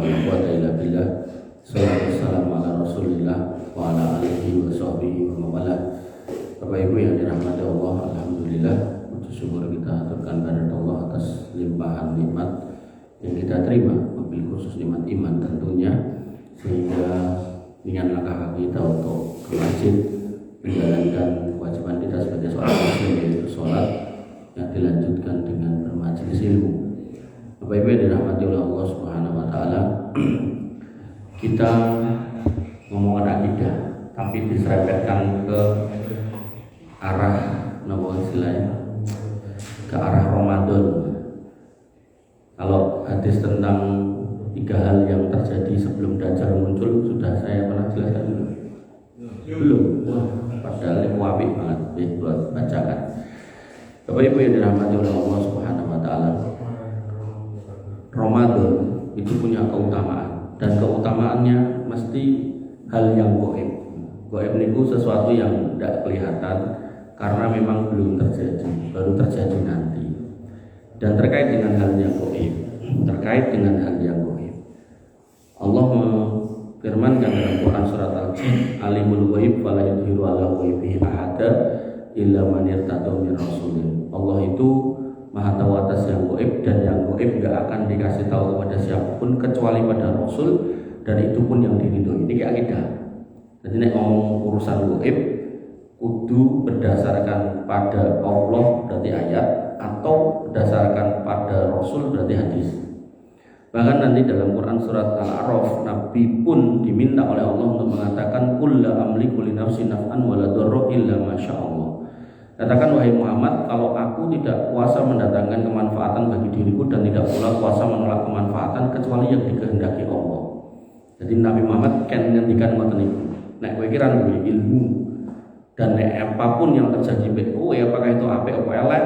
wa la quwwata illa billah. Sallallahu wasallam ala Rasulillah wa ala alihi wa sahbihi wa mawalah. Bapak Ibu yang dirahmati Allah, alhamdulillah, puji syukur kita aturkan kehadirat Allah atas limpahan nikmat yang kita terima, wabil khusus nikmat iman tentunya, sehingga dengan langkah kaki kita untuk ke masjid menjalankan kewajiban kita sebagai seorang muslim, yaitu sholat yang dilanjutkan dengan bermajelis ilmu. Bapak Ibu yang dirahmati oleh Allah Subhanahu wa taala, kita ngomongin akidah tapi diserempetkan ke arah ke arah Ramadan. Kalau hadis tentang 3 hal yang terjadi sebelum Dajjal muncul sudah saya pernah jelaskan belum? Wah, padahal ini wabik banget buat bacakan. Bapak Ibu yang dirahmati oleh Allah Subhanahu wa taala, Ramadan itu punya keutamaan, dan keutamaannya mesti hal yang gaib. Gaib itu sesuatu yang tidak kelihatan karena memang belum terjadi, baru terjadi nanti. Dan terkait dengan hal yang gaib, Allah firmankan dalam Quran surat Al-Jin, Alimul ghaib fala yudhiru ala ghaibihi ahada illa man irtada min rasulin. Allah itu Maha tahu atas yang gaib, dan yang gaib gak akan dikasih tahu kepada siapapun kecuali pada Rasul, dan itu pun yang diridhoi. Ini akidah. Jadi nek ngomong urusan gaib kudu berdasarkan pada Allah berarti ayat, atau berdasarkan pada Rasul berarti hadis. Bahkan nanti dalam Quran surat Al-A'raf, Nabi pun diminta oleh Allah untuk mengatakan qul la amliku li nafsi naf'an wa la darra illa ma sya'allah. Katakan wahai Muhammad, kalau aku tidak kuasa mendatangkan kemanfaatan bagi diriku dan tidak pula kuasa menolak kemanfaatan kecuali yang dikehendaki Allah. Jadi Nabi Muhammad kan ngendikan ngoten niku. Nek kowe kira duwe ilmu dan nek apapun yang terjadi baik kowe, apakah itu apik apa elek,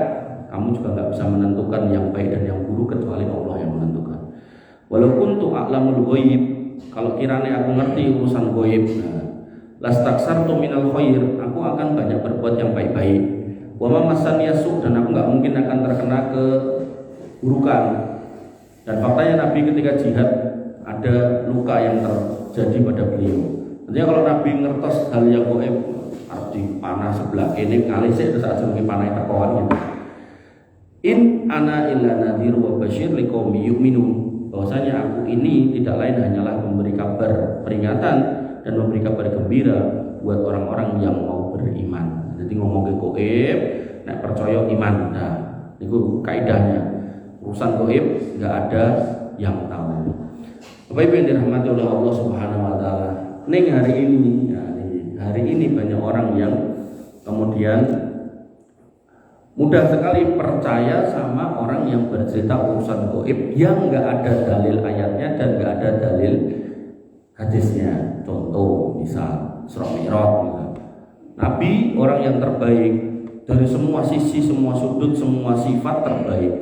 kamu juga enggak bisa menentukan yang baik dan yang buruk kecuali Allah yang menentukan. Walaupun tu a'lamul ghaib, kalau kirane aku ngerti urusan ghaib, lastaksartu minal khair, aku akan banyak berbuat yang baik-baik. Wa ma massani yasu, dan aku enggak mungkin akan terkena keburukan. Dan faktanya Nabi ketika jihad ada luka yang terjadi pada beliau. Artinya kalau Nabi ngertos hal yang gaib, arti panah sebelah ini kali saya itu saat mungkin panah itu kawannya. In ana illa nadhir wa basyir liqaumi yu'minun. Bahwasanya aku ini tidak lain hanyalah memberi kabar peringatan dan memberi kabar gembira buat orang-orang yang mau beriman. Jadi ngomong ke gaib, nek percaya iman. Nah, itu kaidahnya. Urusan gaib enggak ada yang tahu. Bapak Ibu yang dirahmati oleh Allah Subhanahu wa taala, hari ini banyak orang yang kemudian mudah sekali percaya sama orang yang bercerita urusan gaib yang enggak ada dalil ayatnya dan enggak ada dalil hadisnya. Contoh misal Isra Mi'raj, Nabi orang yang terbaik dari semua sisi, semua sudut, semua sifat terbaik,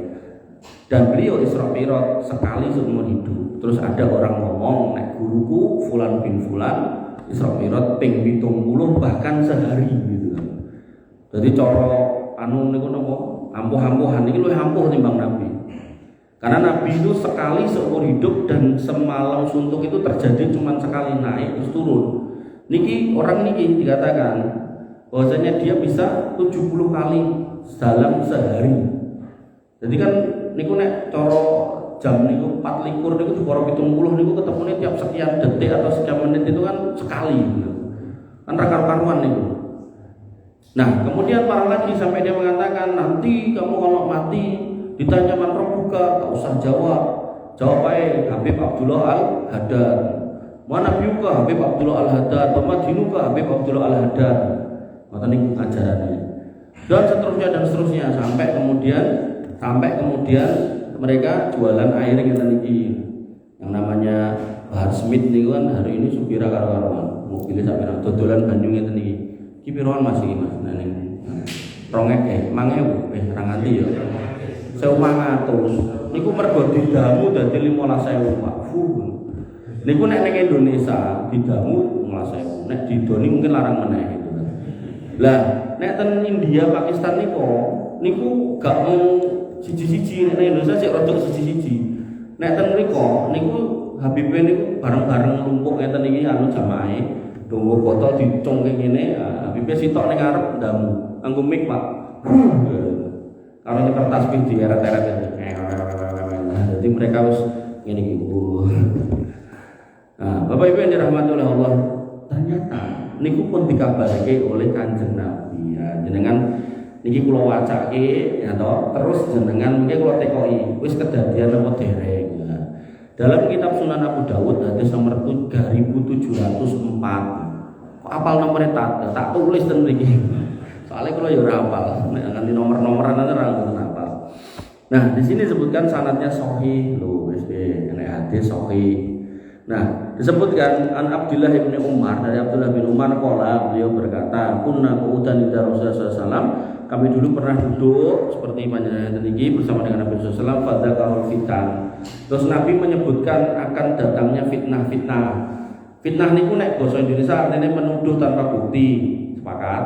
dan beliau Isra Mi'raj sekali seumur hidup. Terus ada orang ngomong, nek guruku fulan bin fulan Isra Mi'raj ping 70 bahkan sehari gitu kan. Jadi cara anu niku napa ampuh-ampuhan iki luwih ampuh timbang Nabi. Karena Nabi itu sekali seumur hidup, dan semalam suntuk itu terjadi cuma sekali naik terus turun. Niki orang niki dikatakan bahwasanya dia bisa 70 kali dalam sehari. Jadi kan niku nek cara jam niku 24 niku dikoro 70 niku ketemune tiap sekian detik atau sekian menit itu kan sekali. Kan karuan niku. Nah, kemudian parah lagi sampai dia mengatakan nanti kamu kalau mati ditanya man rabbuka, tak usah jawab. Jawab aja Habib Abdullah Al-Haddad. Mana biuka Habib Abdullah Al-Haddad, Madinuka Habib Abdullah Al-Haddad. Maka ini ajarannya. Dan seterusnya sampai kemudian mereka jualan air yang namanya Bahar Smith nih kan hari ini supira karo-karoan. Mobilnya sampai dodolan Bandung ngeten iki. Ki piroan Mas iki Mas? Nah ning 2.000 ranganti ya. 1.500. Niku mergo didamu dadi 15.000 wakfu. Niku nek ning Indonesia didamu 15.000. Nek didoni mungkin larang meneh gitu kan. Lah, nek ten India Pakistan niku gak mau siji-siji, nek Indonesia sik rodok siji-siji. Nek ten niku Habibie niku bareng-bareng lumpuk ngeten iki anu jamaahe. Tunggu botol dicung kayak gini, Habibie sitok ning ngarep ndamu. Anggo mic, Pak. Kalau ini kertas pin di eret-eret itu. Nah, jadi mereka harus ngene iki. Nah, Bapak Ibu yang dirahmati oleh Allah, ternyata niku pun dikabarake oleh Kanjeng Nabi. Ya, jenengan niki kula wacake ya toh, terus jenengan mungkin kula tekoki wis kedadian apa dereng. Ya. Dalam kitab Sunan Abu Dawud hadis nomor 3704. Kok apal nomornya tak tulis ten mriki. Soalnya kula ya ora hafal. Nek nganti nomor-nomoran ora hafal. Nah, di sini disebutkan sanadnya sahih lho, wis nek hadis sahih. Nah, disebutkan an Abdullah bin Umar, dari Abdullah bin Umar qala, beliau berkata, kunna qu'udan inda Rasulullah SAW, kami dulu pernah duduk seperti panjenengan niki bersama dengan Nabi sallallahu alaihi wasallam, fadzakahul fitan. Terus Nabi menyebutkan akan datangnya fitnah-fitnah. Fitnah niku nek basa Indonesia artinya menuduh tanpa bukti. Sepakat?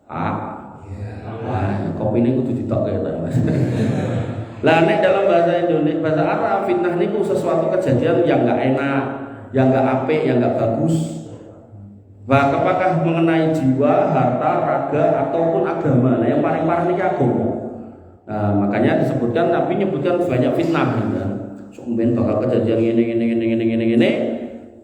Pak? Wah, kopi ini kudu ditokke ta, Mas. Lah nek dalam bahasa Indonesia, bahasa Arab, fitnah niku sesuatu kejadian yang enggak enak, yang enggak apik, yang enggak bagus. Apakah mengenai jiwa, harta, raga, ataupun agama. Nah, yang paling parah ini agama. Nah, makanya disebutkan Nabi menyebutkan banyak fitnah gitu kan. Sumben bakal kejadian ini.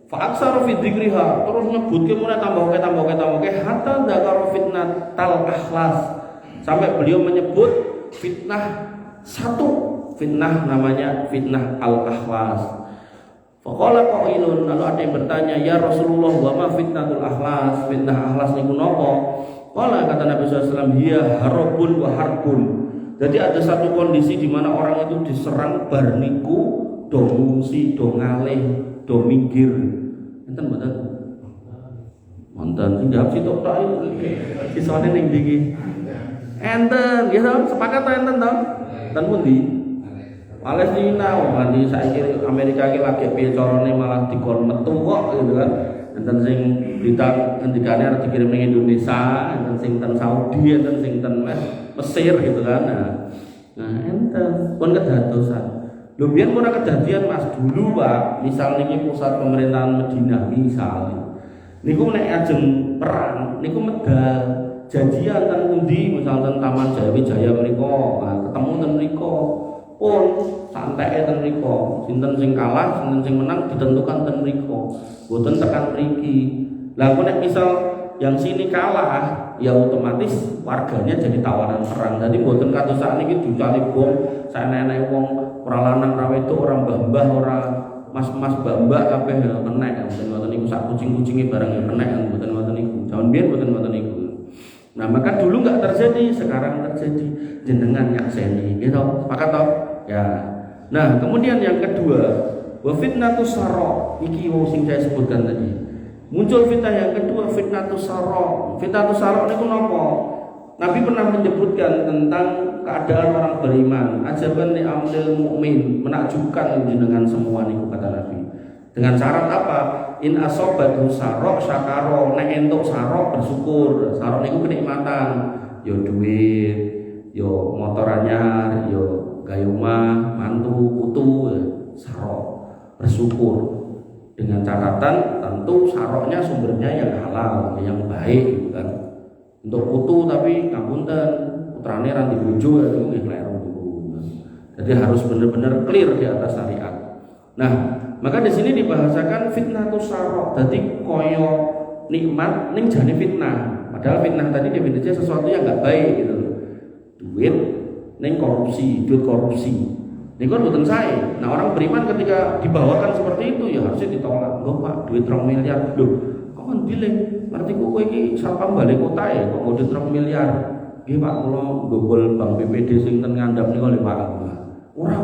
Fa aksaru fi dzikriha, terus nyebutke mulai tambah hatta dzakara fitnah tal akhlas. Sampai beliau menyebut fitnah satu, fitnah namanya fitnah al-akhlas. Faqala qailun, lalu ada yang bertanya, ya Rasulullah, wa ma fitnatul akhlas? Fitnah akhlas niku napa? Qala, kata Nabi SAW, hiya harabun wa harbun. Jadi ada satu kondisi di mana orang itu diserang bar niku do ngungsi, do ngalih, do minggir. Enten mboten? Wonten sing jawab sitok tok iki. Sisane ning ndi iki? Enten, ya sepakat ta enten to? Enten pundi? Palestina, nanti saiki Amerika iki lagi piye carane malah dikon metu kok gitu kan. Enten sing berita ngendikane arep dikirim ning Indonesia, enten sing ten Saudi, enten sing ten Mesir gitu kan. Nah, enten pun kedadosan. Lho biyen ora kedadian Mas dulu, Pak. Misal niki pusat pemerintahan Madinah misal. Niku nek ajeng perang, niku medal janjian ten pundi misal ten Taman Jaya mriku, nah, ketemu ten mriku. Pun santai ten mriku, sinten sing kalah, sinten sing menang ditentukan ten mriku, boten tekan mriki. Lah nek misal yang sini kalah, ya otomatis warganya jadi tawanan perang. Jadi boten kados sakniki dicali bom, saenek-enek wong ora lanang ra wedok, ora mbah-mbah, ora mas-mas mbak-mbak kabeh kenek. Boten niku sak kucing-kucinge barang ya kenek, boten ngoten niku. Jaman biyen boten ngoten niku. Nah, maka dulu enggak terjadi, sekarang terjadi. Jenengan nyakseni, gitu. Sepakat toh? Ya. Nah, kemudian yang kedua, wa fitnatus sara. Iki wong sing saya sebutkan tadi. Muncul fitnah yang kedua, fitnatus sara. Fitnatus sara niku napa? Nabi pernah menyebutkan tentang keadaan orang beriman. Ajaban li amril mukmin, menakjubkan jenengan semua niku kata Nabi. Dengan syarat apa? In asobatu sara syakara, nek entuk sara bersyukur. Sara niku kenikmatan. Yo duit, yo motor anyar, yo gawe omah, mantu, putu, sara bersyukur. Dengan catatan tentu saroknya sumbernya yang halal, yang baik gitu kan. Untuk putu tapi ngapunten, putrane ra dibojo itu nggih kleru. Jadi harus benar-benar clear di atas syariat. Nah, maka di sini dibahasakan fitnatus sara. Dadi koyo nikmat ning jane fitnah. Padahal fitnah tadi definisinya sesuatu yang enggak baik gitu loh. Duit ning korupsi, duit korupsi. Niku kan boten sae. Nah, orang beriman ketika dibawakan seperti itu ya harusnya ditolak. Lho Pak, duit 2 miliar. Lho, kok kan bilih? Berarti kowe iki satpam balik kota ya kok duit 2 miliar. Nggih Pak, kula gobol Bank BPD sing ten ngandhap niku lho Pak. Ora.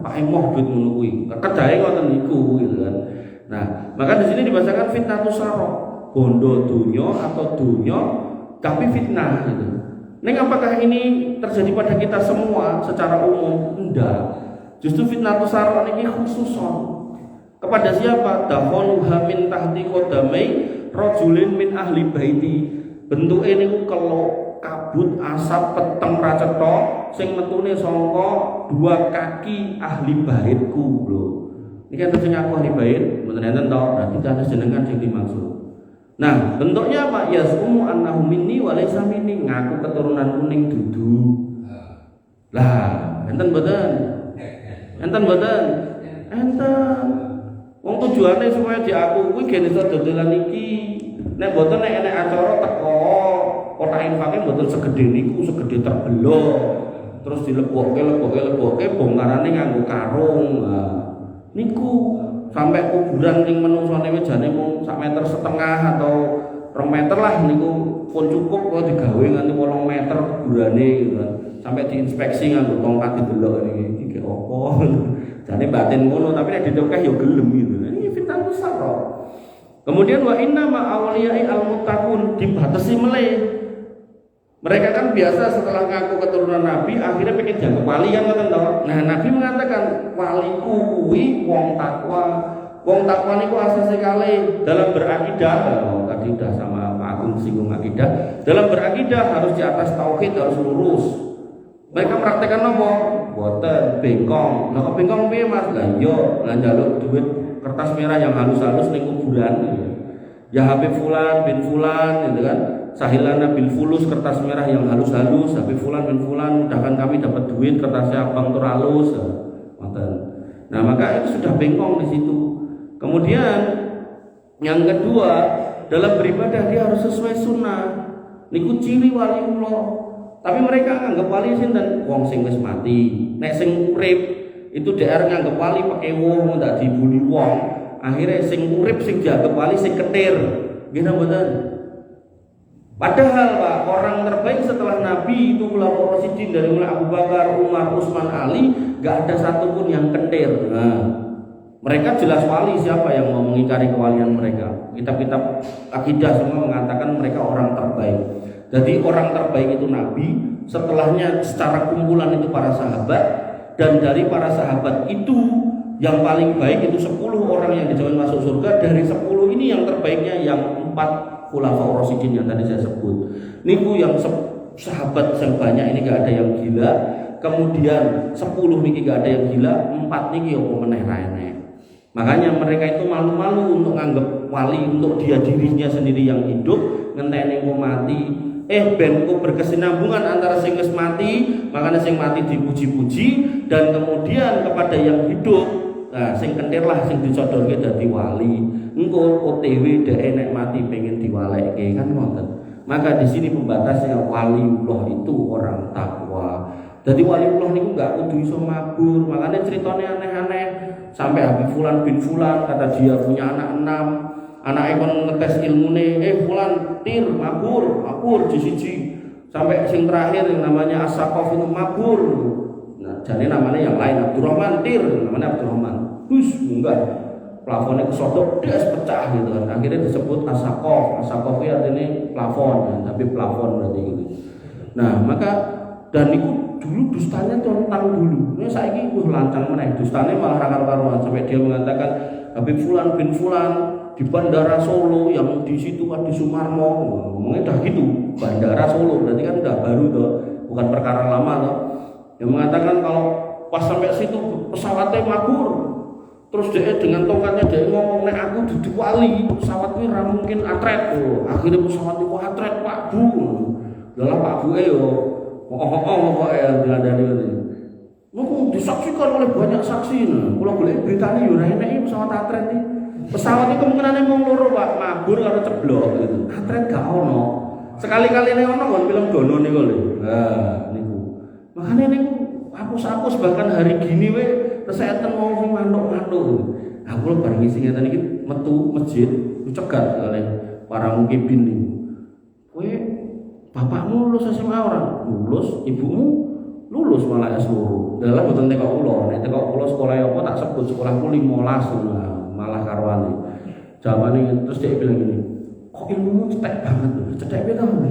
Pak emoh duit ngono kuwi. Kedae ngoten niku gitu kan. Nah, maka di sini dibahasakan fitnatus sara. Bondo dunya atau dunya tapi fitnah gitu. Neng apakah ini terjadi pada kita semua secara umum? Enggak. Justru fitnatus sara niki khususon. Kepada siapa? Dakholuha min tahti qadamai rajulin min ahli baiti. Bentuke niku kelok, kabut, asap, peteng ra cetha sing metune saka 2 kaki ahli baitku lho. Ini kan sing ngaku ahli bait, mboten enten to, berarti kados jenengan sing dimaksud. Nah, bentuknya apa? Yasumu annahu minni wa laysa minni, ngaku keturunan kuning dudu. Lah, enten mboten? Enten mboten? Enten. Wong tujuane supaya diaku kuwi gen iso dodolan iki. Nek mboten nek enek acara teko, kotak infake mboten segede niku, segede terbelok. Terus dilebokke bongkarane nganggo karung. Nah, niku sampai kuburan ning menungsone mejane mung 1,5 meter atau 2 meter lah niku pun cukup kok digawe nganti 8 meter kuburane gitu kan. Sampai diinspeksi nganggo tongkat didelok iki opo. Jane batin ngono tapi nek ditokeh ya gelem gitu. Ini fitnah besar kok. Kemudian wa inna ma awliyai al-muttaqun, dibatasi meleh. Mereka kan biasa setelah ngaku keturunan Nabi akhirnya pengen dianggap wali kan ngoten to. Nah, Nabi mengatakan waliku kuwi wong takwa. Wong takwa niku asase kalih dalam berakidah. Tadi udah sama Pak Agung singgung akidah. Dalam berakidah harus di atas tauhid, harus lurus. Mereka praktekkan apa? Boten bengkong. Lah kok bengkong piye Mas? Lah yo lah njaluk duit kertas merah yang halus-halus ning kuburan. Ya Habib Fulan bin Fulan gitu kan. Sahilana bil fulus, kertas merah yang halus-halus. Habib Fulan bin Fulan mudahkan kami dapat duit kertasnya abang tur halus. Nah, maka itu sudah bengkong di situ. Kemudian yang kedua, dalam beribadah dia harus sesuai sunnah. Niku ciri waliullah. Tapi mereka nganggep wali sinten? Wong sing wis mati. Nek sing urip itu DR nganggep wali pakai wong ndak dibuli wong. Akhirnya sing urip sing dianggep wali sing ketir. Nggih mboten? Padahal Pak, orang terbaik setelah Nabi itu ulama Rasyidin dari mulai Abu Bakar, Umar, Utsman, Ali, gak ada satupun yang kentir. Nah, mereka jelas wali, siapa yang mau mengingkari kewalian mereka? Kitab-kitab akidah semua mengatakan mereka orang terbaik. Jadi orang terbaik itu Nabi, setelahnya secara kumpulan itu para sahabat, dan dari para sahabat itu yang paling baik itu 10 orang yang dijamin masuk surga. Dari 10 ini yang terbaiknya yang 4 Khulafaur Rasyidin yang tadi saya sebut. Niku yang sahabat yang banyak ini gak ada yang gila. Kemudian 10 niki gak ada yang gila, 4 niki yo meneh raene. Makanya mereka itu malu-malu untuk nganggep wali, untuk dia dirinya sendiri yang hidup, ngenteni mau mati. Benku berkesinambungan antara sing wis mati, makanya sing mati dipuji-puji, dan kemudian kepada yang hidup. Nah, sing kentir lah sing dicodorke dadi wali. Engko OTW dhek nek mati pengen diwalekke kan ngoten. Maka di sini pembatasnya waliullah itu orang takwa. Jadi waliullah niku enggak kudu iso mabur. Makanya ceritanya aneh-aneh. Sampai Habib Fulan bin Fulan kata dia punya anak 6. Anake kon ngetes ilmune, Fulan tir mabur di siji. Sampai sing terakhir yang namanya As-Saqaf itu mabur. Nah, jane namanya yang lain Abdurrahman tir, namanya Abdurrahman. Enggak. Plafonnya kesodok, dia pecah gitu kan. Akhirnya disebut As-Saqaf. As-Saqaf itu artinya plafon, ya, tapi plafon berarti gitu. Nah, maka dan itu dulu dustanya tentang dulu. Ini saiki wis lancang meneh. Dustanya malah karuan sampai dia mengatakan Habib Fulan bin Fulan di Bandara Solo yang di situ ada Sumarmo. Ngomongnya udah gitu. Bandara Solo berarti kan udah baru tuh, bukan perkara lama tuh. Yang mengatakan kalau pas sampai situ pesawatnya mabur. Terus dia dengan tongkatnya dia ngomong, nek aku duduk wali, pesawat ini mungkin atret tuh. Akhirnya pesawat itu atret Pak Bu. Dalam Pak Bu diladani ini. Mau disaksikan oleh banyak saksi. Kalau boleh beritanya yura ini pesawat atret nih. Pesawat itu kemungkinannya mau loro Pak, mabur kalau ceblok gitu. Atret gak ono. Sekali-kali ini ono kan film dono nih kali. Nah, niku. Makanya niku hapus-hapus bahkan hari gini saya mau sing manuk-manuk. Aku bareng isi ngeten iki metu masjid dicegat oleh para mukibin niku. Kowe bapakmu lulus SMA ora? Lulus, ibumu lulus malah S2. Dalah mboten teko kula. Nek teko kula sekolah apa tak sebut sekolahku 15 malah karwane. Jamane terus dia bilang gini, "Kok ilmumu cetek banget lho. Cetek piye kamu?"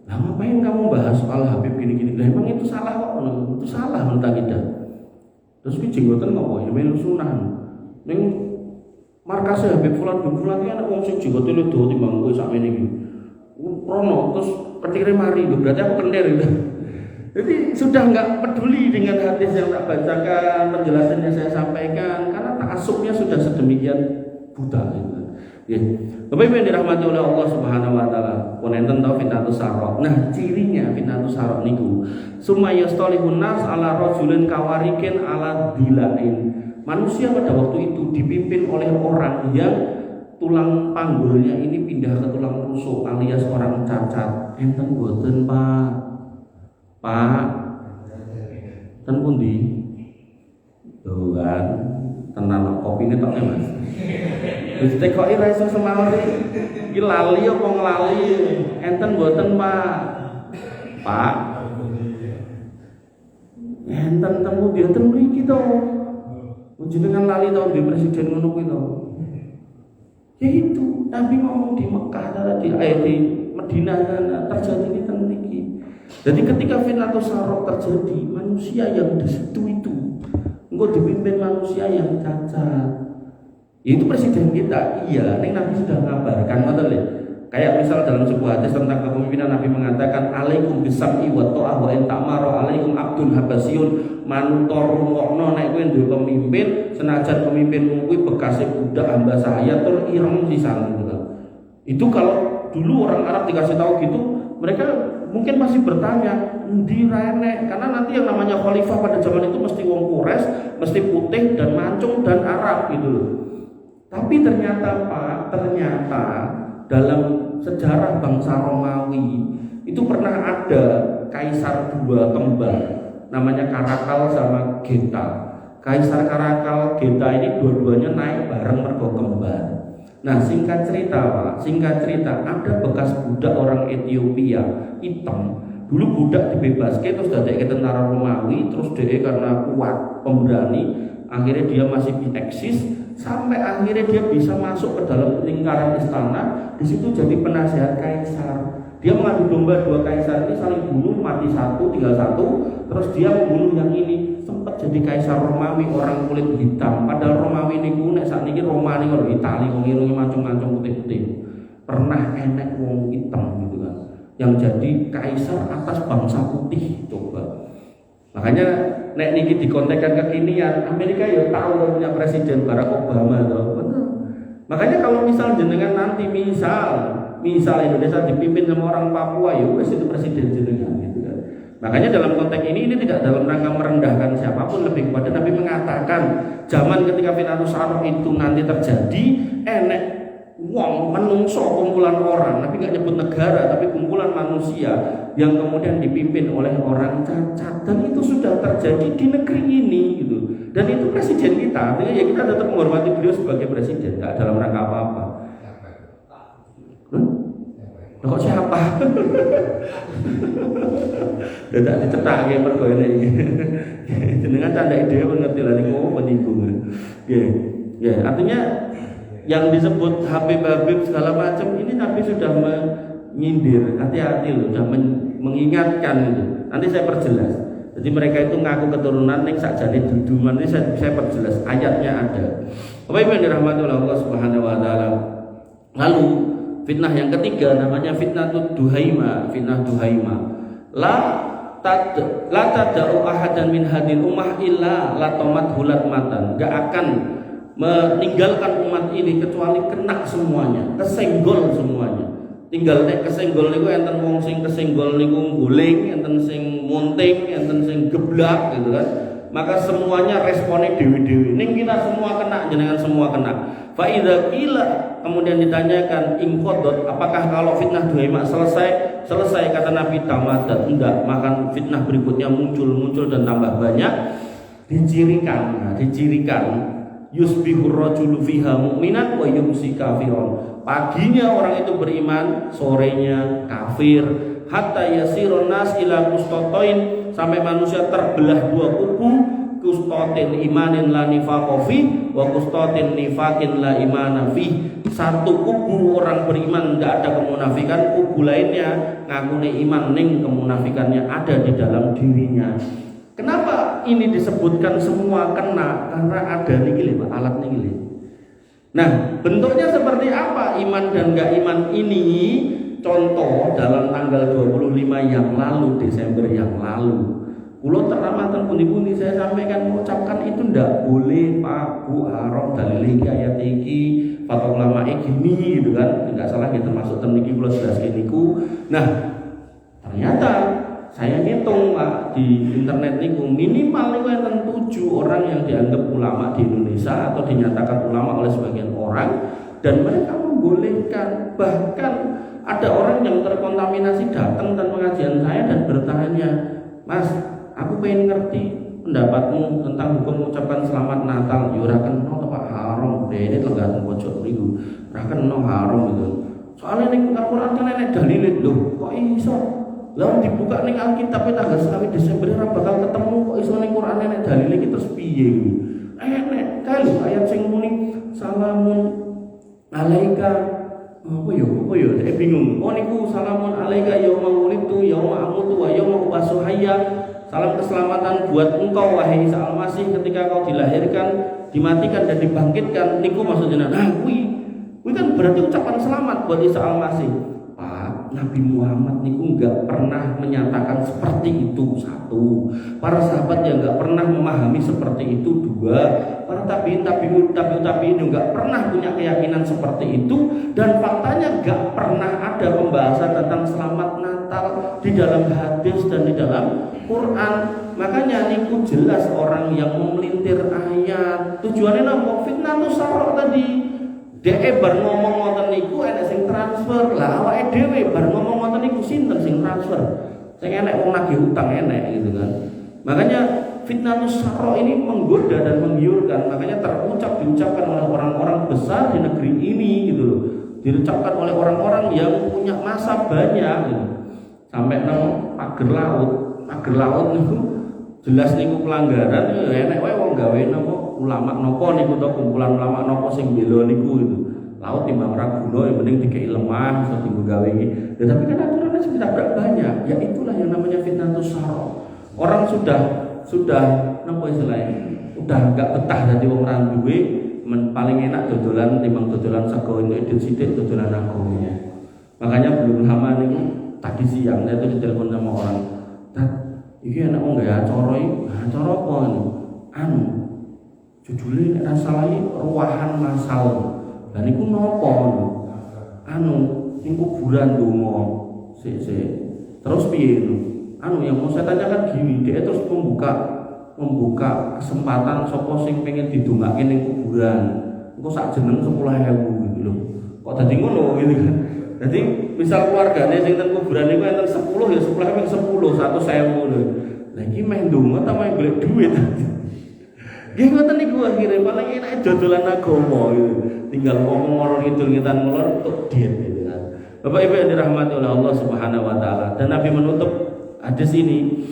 Lah ngapain kamu bahas soal Habib gini-gini? Lah emang itu salah kok. Itu salah menurut kita. Terus ki jenggoten ngopo ya melu sunah. Ning markase Habib Fulan bin Fulan iki ana wong sing jenggote ledo timbang kowe sakmene iki. Prono terus petire mari berarti aku kendir gitu. Jadi sudah enggak peduli dengan hadis yang tak bacakan, penjelasannya saya sampaikan karena tak masuknya sudah sedemikian buta gitu. Ya. Bapak Ibu yang dirahmati oleh Allah Subhanahu wa taala, punenten tau fitnatus sarok. Nah, cirinya fitnatus sarok niku sumayastolihun nas ala rajulin kawarikin ala dilain. Manusia pada waktu itu dipimpin oleh orang yang tulang panggulnya ini pindah ke tulang rusuk alias orang cacat. Enten boten, Pak? Pak, ten pundi? Tuh kan, tenan kopine tok Mas. Wis tekoki ra iso semawuri. Iki lali apa nglali? Enten boten, Pak? Pak. Enten temu dia ten mriki to. Jenengan lali to di presiden ngono kuwi to. Ya itu, Nabi ngomong di Mekah di Madinah terjadi ini teniki. Jadi ketika fitnatus sarok terjadi, manusia yang di situ itu engkau dipimpin manusia yang cacat. Itu presiden kita, iya. Ini Nabi sudah mengabarkan, kayak misal dalam sebuah hadis tentang kepemimpinan Nabi mengatakan, alaikum bisam'i wa ta'ah wa in ta'mara alaikum abdun habasiyun manutor rungokno nek kowe duwe pemimpin, senajan pemimpinmu kuwi bekase budak hamba saya tur ireng sisan gitu. Itu kalau dulu orang Arab dikasih tahu gitu, mereka mungkin masih bertanya, endi rene? Karena nanti yang namanya khalifah pada zaman itu mesti wong Quraisy, mesti putih dan mancung dan Arab gitu loh. Tapi ternyata Pak, dalam sejarah bangsa Romawi itu pernah ada kaisar dua kembar, namanya Karakal sama Geta. Kaisar Karakal Geta ini dua-duanya naik bareng mergo kembar. Nah, singkat cerita Pak, ada bekas budak orang Ethiopia hitam. Dulu budak dibebaskan terus dadek ke tentara Romawi, terus dia karena kuat pemberani, akhirnya dia masih eksis sampai akhirnya dia bisa masuk ke dalam lingkaran istana. Di situ jadi penasehat kaisar. Dia mengadu domba dua kaisar ini saling bunuh, mati satu, tinggal satu, terus dia membunuh yang ini. Sempat jadi kaisar Romawi orang kulit hitam. Padahal Romawi niku nek sakniki Roma niku lho Itali wong irunge macam-macam putih-putih. Pernah enek wong hitam gitu kan yang jadi kaisar atas bangsa putih, coba. Makanya nek niki dikontekkan kekinian, Amerika ya tahu punya presiden Barack Obama loh. Betul. Makanya kalau misal jenengan nanti misal Indonesia dipimpin sama orang Papua, ya wes itu presiden jenengan gitu kan. Makanya dalam konteks ini tidak dalam rangka merendahkan siapapun, lebih kepada Nabi mengatakan zaman ketika fitnatus sarok itu nanti terjadi, enek wong menungso kumpulan orang, Nabi nggak nyebut negara tapi kumpulan manusia yang kemudian dipimpin oleh orang cacat, dan itu sudah terjadi di negeri ini gitu. Dan itu presiden kita, artinya ya kita tetap menghormati beliau sebagai presiden, nggak dalam rangka apa-apa. Kok siapa? Tidak dicetak kayak mergo ini. Jenengan canda ide pun ngerti lah niku penyinggungan. Ya, artinya yang disebut Habib segala macam ini Nabi sudah menyindir, hati-hati loh, sudah mengingatkan itu. Nanti saya perjelas. Jadi mereka itu ngaku keturunan ning sakjane dudu, nanti saya perjelas ayatnya ada. Bapak Ibu yang dirahmati oleh Allah Subhanahu wa taala. Lalu fitnah yang ketiga namanya fitnah Duhaima. La tad'u ahadan min hadil ummah illa latomat hulat matan. Enggak akan meninggalkan umat ini kecuali kena semuanya, kesenggol semuanya. Tinggal nek kesenggol niku enten wong sing kesenggol niku guling, enten sing munting, enten sing geblak gitu kan. Maka semuanya responnya dewi-dewi. Ning kita semua kena, jenengan semua kena. Fa idza qila, kemudian ditanyakan ingqadat, apakah kalau fitnah Duhaima selesai kata Nabi tamadat, enggak, maka fitnah berikutnya muncul dan tambah banyak. Dicirikan yusbihur rajulu fiha mu'minan wa yumsi kafiron. Paginya orang itu beriman, sorenya kafir. Hatta yasirun nas ila qustatain, sampai manusia terbelah dua kubu, qustatin imanin la nifaqo fi wa qustatin nifaqin la imana fi. Satu kubu orang beriman tidak ada kemunafikan, kubu lainnya ngakune iman ning kemunafikannya ada di dalam dirinya. Kenapa ini disebutkan semua kena? Karena ada niki lho, alat niki lho. Nah, bentuknya seperti apa iman dan enggak iman ini? Contoh dalam tanggal 25 yang lalu, Desember yang lalu, Kulo teramatan pundi-pundi saya sampaikan mengucapkan itu ndak boleh Pak Bu, haram dalil iki ayat iki fatwa ulama gini gitu kan, tidak salah gitu termasuk temniki kulo jelaskan niku. Nah ternyata saya ngitung Pak di internet niku minimal niku enten 7 orang yang dianggap ulama di Indonesia atau dinyatakan ulama oleh sebagian orang dan mereka membolehkan. Bahkan ada orang yang terkontaminasi datang dan pengajian saya dan bertanya, Mas, aku pengen ngerti pendapatmu tentang hukum mengucapkan selamat Natal. Yo ora kena to Pak, haram. Dene lenggah pojok mriku. Ora kena haram itu. Soalnya ning Al-Qur'an kan enek dalil lho. Kok iso? Lah dibuka ning Alkitab tanggal 1 Desember ora bakal ketemu kok iso ning Qur'an enek dalil iki terus piye iki? Enek kae ayat sing muni salamun alaika apa ya saya bingung. Oh niku salamun alaika yauma wulidtu yauma amutu wa yauma ub'atsu hayya. Salam keselamatan buat engkau wahai Isa Al-Masih ketika kau dilahirkan, dimatikan dan dibangkitkan. Niku maksudnya nah kuwi kan berarti ucapan selamat buat Isa Al-Masih. Pak, Nabi Muhammad niku enggak pernah menyatakan seperti itu. Satu, para sahabat yang enggak pernah memahami seperti itu. Dua, para tabiin juga pernah punya keyakinan seperti itu. Dan faktanya enggak pernah ada pembahasan tentang selamat Natal di dalam hadis dan di dalam Quran. Makanya niku jelas orang yang memelintir ayat. Tujuannya napa? Fitnah tusarok tadi. Dek bar ngomong ngoten niku enek sing transfer. Lah awake dhewe bar ngomong ngoten niku sinten sing transfer? Sing enek wong nagih utang enek gitu kan. Makanya fitnatus sarro ini menggoda dan menggiurkan. Makanya diucapkan oleh orang-orang besar di negeri ini gitu loh. Diucapkan oleh orang-orang yang punya masa banyak gitu. Sampai nang pager laut niku jelas niku pelanggaran enek wae wong gawe napa ulama nopo niku to kumpulan ulama nopo sing bela niku itu. Laut timbang Raguno yang penting dikei lemah iso dienggo gawe iki. Ya tapi kan aturannya sudah banyak. Ya itulah yang namanya fitnatus sarro. Orang sudah napa istilahnya? Udah enggak betah dadi wong ra duwe, paling enak dodolan timbang dodolan sego edit sithik dodolan agama. Makanya belum lama niku tadi siang saya tuh ditelepon sama orang. Iki enak wong gawe acara iki. Acara apa ini? Judulnya nek salah ruahan masal. Lah niku napa? Ning kuburan donga. Sik. Terus piye itu? Yang mau saya tanyakan gini, dia terus membuka kesempatan sapa sing pengen didongake ning kuburan. Engko sak jeneng 10.000 gitu lho. Kok dadi ngono gitu kan. Jadi misal keluargane sing teng kuburan niku enten 10 ya 10.000 100.000 lho. Lah iki main donga ta main golek duit. Nggih ngoten niku akhire paling enak dodolan agama gitu. Tinggal ngomong ngorong itu ngitan ngelor tok diet gitu kan. Bapak Ibu yang dirahmati oleh Allah Subhanahu wa taala. Dan Nabi menutup hadis ini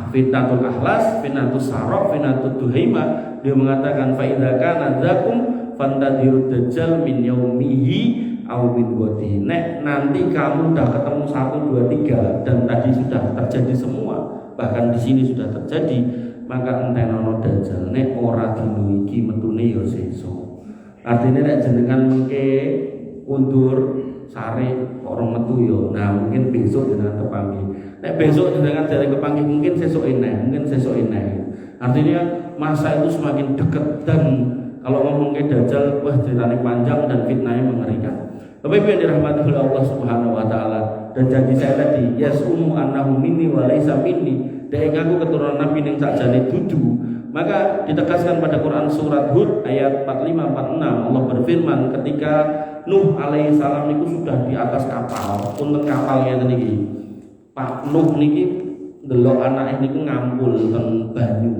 fitnatul akhlas, fitnatus sarok, fitnatul duhaima. Dia mengatakan fa idza kana dzakum fantadirud dajjal min yaumihi aw min ghadihi. Nek nanti kamu udah ketemu 1 2 3 dan tadi sudah terjadi semua, bahkan di sini sudah terjadi, maka entenono dajjal nek ora dino iki metune ya sesuk. Artinya nek jenengan mengke undur sare orang metu yo. Nah, mungkin besok jenengan kepanggih. Nek besok jenengan jare kepanggih mungkin sesuk eneh. Artinya masa itu semakin dekat dan kalau ngomong ke dajjal wah ceritanya panjang dan fitnahnya mengerikan. Bapak Ibu yang dirahmati oleh Allah Subhanahu wa taala, dan janji saya tadi yasumu annahu minni wa laisa minni, dek ngaku keturunan Nabi ning sakjane dudu. Maka ditegaskan pada Quran surat Hud ayat 45 46 Allah berfirman ketika Nuh alaihissalam niku sudah di atas kapal, punten kapalnya niki. Pak Nuh niki ndelok anake niku ngampul teng banyu.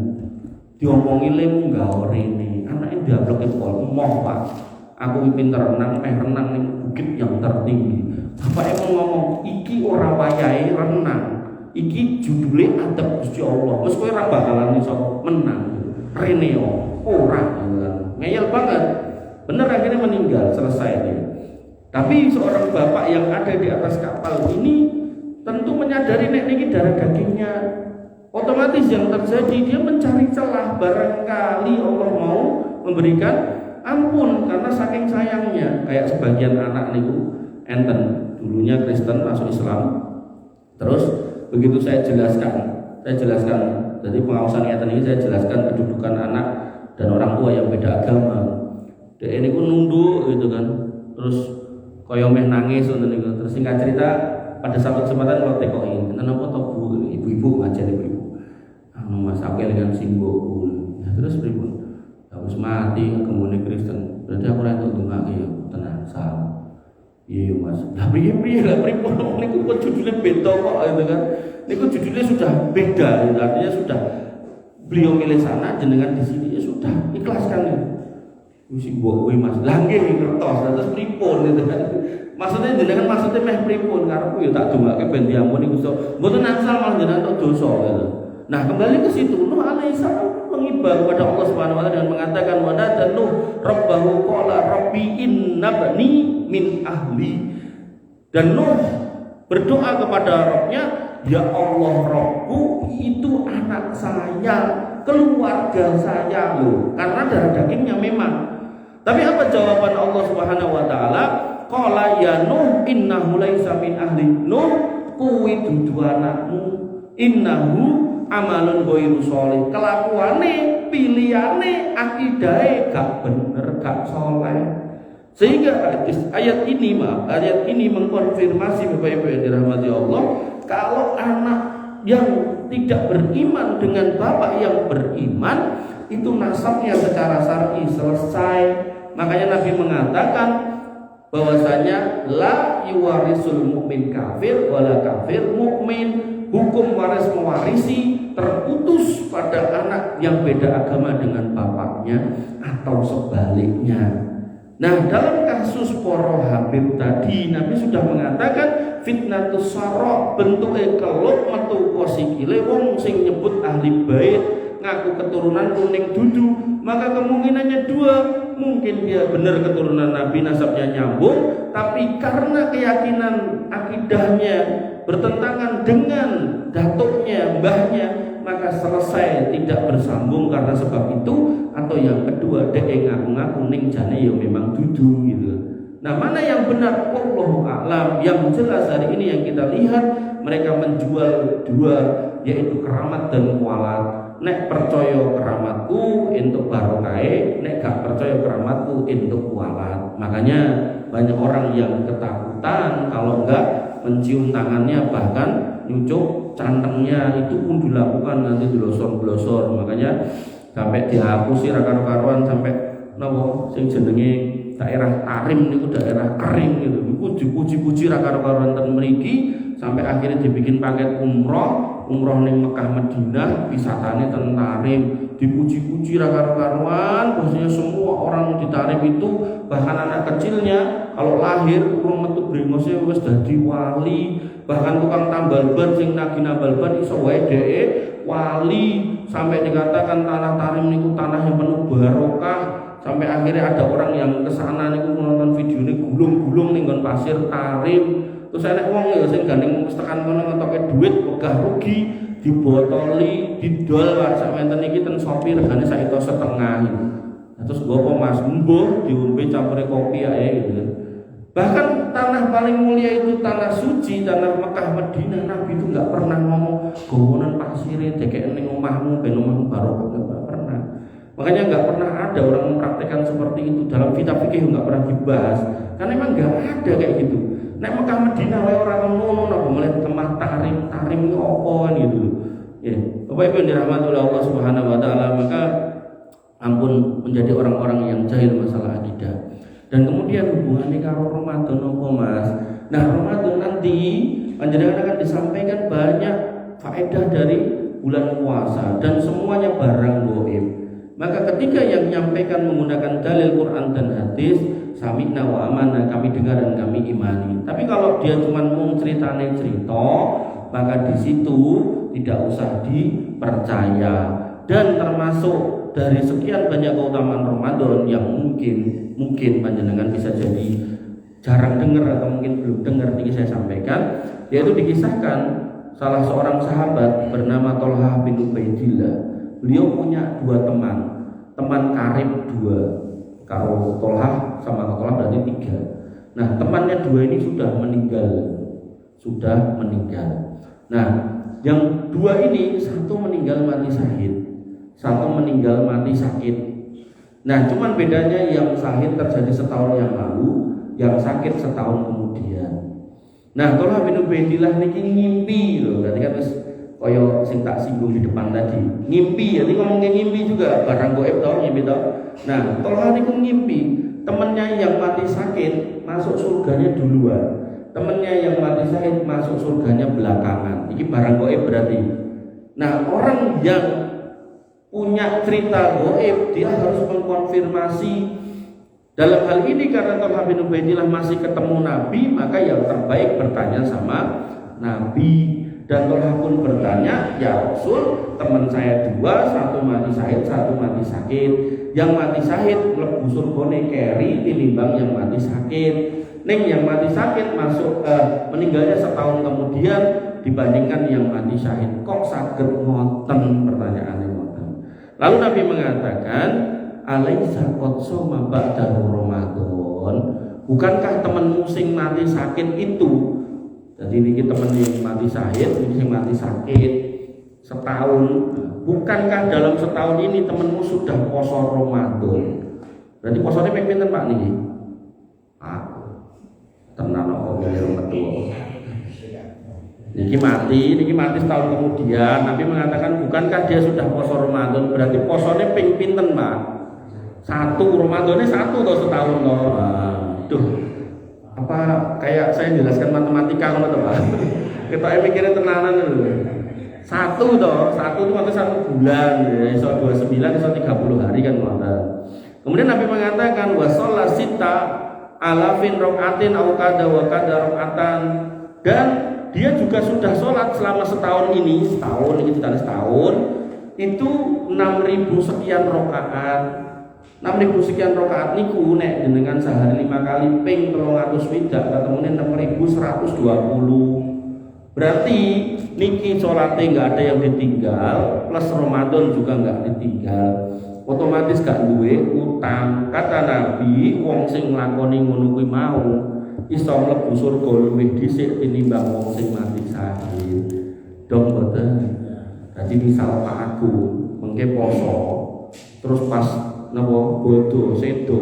Diomongi le munggah rene. Anake diabloke pol, "Moh, Pak. Aku pinter renang ning bukit yang tertinggi." Bapak emang ngomong, "Iki ora wayahe renang. Iki judule adab Gusti Allah. Wis kowe ora bakalan iso menang." Rene yo ora ngeyel banget. Bener akhirnya meninggal, selesai dia. Tapi seorang bapak yang ada di atas kapal ini tentu menyadari nek niki darah dagingnya. Otomatis yang terjadi dia mencari celah, barangkali Allah mau memberikan ampun karena saking sayangnya. Kayak sebagian anak niku enten dulunya Kristen masuk Islam. Terus begitu saya jelaskan saya jelaskan. Jadi pengawasan niatan ini saya jelaskan kedudukan anak dan orang tua yang beda agama. Dek ini pun nunduk gitu kan, terus koyo meh nangis gitu. Terus singkat cerita pada satu kesempatan kalau tekoin, kenapa toh bu, ibu-ibu ngajar ibu-ibu, mas akil dengan singgung, terus pripun? Harus mati kemudian Kristen, berarti aku rasa untuk ya tenang salah. Iya mas, lah priye lah pripun niku kok judulnya beda kok gitu kan. Niku judulnya sudah beda, gitu. Artinya sudah beliau milih sana jenengan di sini ya sudah ikhlaskan ya. Wis mbok kowe mas, lah nggih ngertos terus pripun gitu kan. Maksudnya jenengan maksudnya meh pripun karepku ya tak dongake ben diampuni Gusti. Mboten angsal malah jenengan tok dosa gitu. Nah, kembali ke situ Nuh alaihissalam mengibah kepada Allah Subhanahu wa taala dengan mengatakan wa nada Nuh rabbahu qala rabbi innabni min ahli. Dan Nuh berdoa kepada Rabbnya, ya Allah Rabbku, itu anak saya, keluarga saya loh, karena darah dagingnya memang. Tapi apa jawaban Allah Subhanahu wa taala? Qala ya Nuh innahu laisa min ahli. Nuh kuwi dudu anakmu. Innahu amalun ghairu sholih. Kelakuane, pilihane, akidahe gak bener, gak soleh. Sehingga ayat ini mengkonfirmasi Bapak Ibu yang dirahmati Allah, kalau anak yang tidak beriman dengan bapak yang beriman, itu nasabnya secara syar'i selesai. Makanya Nabi mengatakan bahwasanya la yuwarisul mukmin kafir wala kafir mukmin. Hukum waris mewarisi terputus pada anak yang beda agama dengan bapaknya atau sebaliknya. Nah, dalam kasus poro Habib tadi Nabi sudah mengatakan fitnatus sarok, bentuke keluk metu kosikile wong sing nyebut ahli bait ngaku keturunan kuning dudu, maka kemungkinannya dua. Mungkin dia benar keturunan Nabi, nasabnya nyambung, tapi karena keyakinan akidahnya bertentangan dengan datuknya, mbahnya, maka selesai tidak bersambung karena sebab itu. Atau yang kedua, dia ngaku-ngaku ning jane ya memang dudu gitu. Nah, mana yang benar? Wallahu a'lam. Yang jelas hari ini yang kita lihat, mereka menjual dua, yaitu keramat dan kualat. Nek percaya keramatku untuk barokai, nek gak percaya keramatku untuk kualat. Makanya banyak orang yang ketakutan kalau enggak mencium tangannya, bahkan nyucuk cantengnya, itu pun dilakukan nanti dilosor-blosor. Makanya sampai dihapusi karo-karuan sampai nopo sing jenenge daerah Tarim niku daerah kering gitu. Iku dipuji-puji karo-karuan ten mriki sampai akhirnya dibikin paket umroh ning Mekah Madinah, wisatane ten Tarim, dipuji-puji karo-karuan. Bahwasanya semua orang di Tarim itu, bahkan anak kecilnya kalau lahir urung metu brengose wis dadi wali. Bahkan tukang tambal ban sing nagih nambal ban iso wae dheke wali. Sampai dikatakan tanah Tarim niku tanah yang penuh barokah. Sampai akhirnya ada orang yang kesana niku nonton video ini gulung-gulung ning nggon pasir Tarim. Terus enek wong ya sing gandeng tekan kono ngetoke duit wegah rugi, dibotoli, didol wae sak menten iki ten Shopee regane 1,5 juta. Terus gopo Mas mbuh diombe campure kopi ae gitu. Bahkan tanah paling mulia itu tanah suci, tanah Mekah Madinah, Nabi itu enggak pernah ngomong gowonan pasire dekek ning omahmu ben omahmu barokah, enggak pernah. Makanya enggak pernah ada orang mempraktekkan seperti itu dalam kitab fikih, enggak pernah dibahas. Karena memang enggak ada kayak gitu. Nek Mekah Madinah wae ora ngono napa mulai kemah Tarim iki apa gitu. Ya, Bapak Ibu yang dirahmati oleh Allah Subhanahu wa taala, maka ampun menjadi orang-orang yang jahil masalah akidah. Dan kemudian hubungannya karo Ramadan apa Mas? Nah, Ramadan nanti panjenengan akan disampaikan banyak faedah dari bulan puasa dan semuanya barang gaib. Maka ketika yang menyampaikan menggunakan dalil Quran dan hadis, sami'na wa amanna, kami dengar dan kami imani. Tapi kalau dia cuma mau cerita, maka di situ tidak usah dipercaya. Dan termasuk dari sekian banyak keutamaan Ramadan yang mungkin panjenengan bisa jadi jarang dengar atau mungkin belum dengar, ini saya sampaikan, yaitu dikisahkan salah seorang sahabat bernama Thalhah bin Ubaidillah. Beliau punya dua teman karib dua. Kalau Thalhah sama Thalhah berarti 3. Nah, temannya 2 ini sudah meninggal. Nah, yang dua ini satu meninggal mati syahid, satu meninggal mati sakit. Nah, cuman bedanya yang syahid terjadi setahun yang lalu, yang sakit setahun kemudian. Nah, Tolha bin Ubaidillah niki ngimpi loh, berarti kan wis kaya sing tak singgung di depan tadi. Ngimpi, jadi ngomongin ngimpi juga barang gaib tau ngimpi tau. Nah, Tolha niku ngimpi temennya yang mati sakit masuk surganya duluan. Temennya yang mati syahid masuk surganya belakangan. Ini barang gaib berarti. Nah, orang yang punya cerita gaib dia harus mengkonfirmasi. Dalam hal ini karena Tolha bin Ubaidillah masih ketemu Nabi, maka yang terbaik bertanya sama Nabi. Dan Tolha pun bertanya, ya Rasul, teman saya dua, satu mati syahid, satu mati sakit. Yang mati syahid mlebu surgane keri tinimbang yang mati sakit. Ning yang mati sakit masuk meninggalnya setahun kemudian dibandingkan yang mati syahid. Kok saged ngoten, pertanyaannya ngoten. Lalu Nabi mengatakan, alaisa qad shoma ba'da Ramadan. Bukankah temanmu sing mati sakit itu? Jadi ini teman yang mati syahid, ini yang mati sakit setahun. Bukankah dalam setahun ini temanmu sudah poso Ramadan? Berarti posone ping pinten Pak niki? Tenan kok ngirim metu. Niki mati setahun kemudian. Nabi mengatakan bukankah dia sudah poso Ramadan? Berarti posone ping pinten, Pak? Satu, Ramadannya satu atau setahun loh. Duh, apa kayak saya jelaskan matematika ngono to, Pak? Kita mikirin tenanan dulu. Satu itu waktu 1 bulan, ya, iso 29, iso 30 hari kan ngoten. Kemudian Nabi mengatakan wa shalla sita alafin raqatin aw kada wa kada raqatan, dan dia juga sudah sholat selama setahun ini itu 6.000 sekian rakaat. 6.000 sekian rakaat niku nek jenengan sehari 5 kali ping 300 swidak ketemune 6.120. Berarti niki sholatnya nggak ada yang ditinggal, plus Ramadan juga nggak ditinggal. Otomatis gak duwe utang. Kata Nabi, wong sing nglakoni ngono kuwi mau iso mlebu surga luwih dhisik tinimbang wong sing mati syahid. Dong boten. Dadi misal Pak Agung mengke poso, terus pas napa bodho sedo.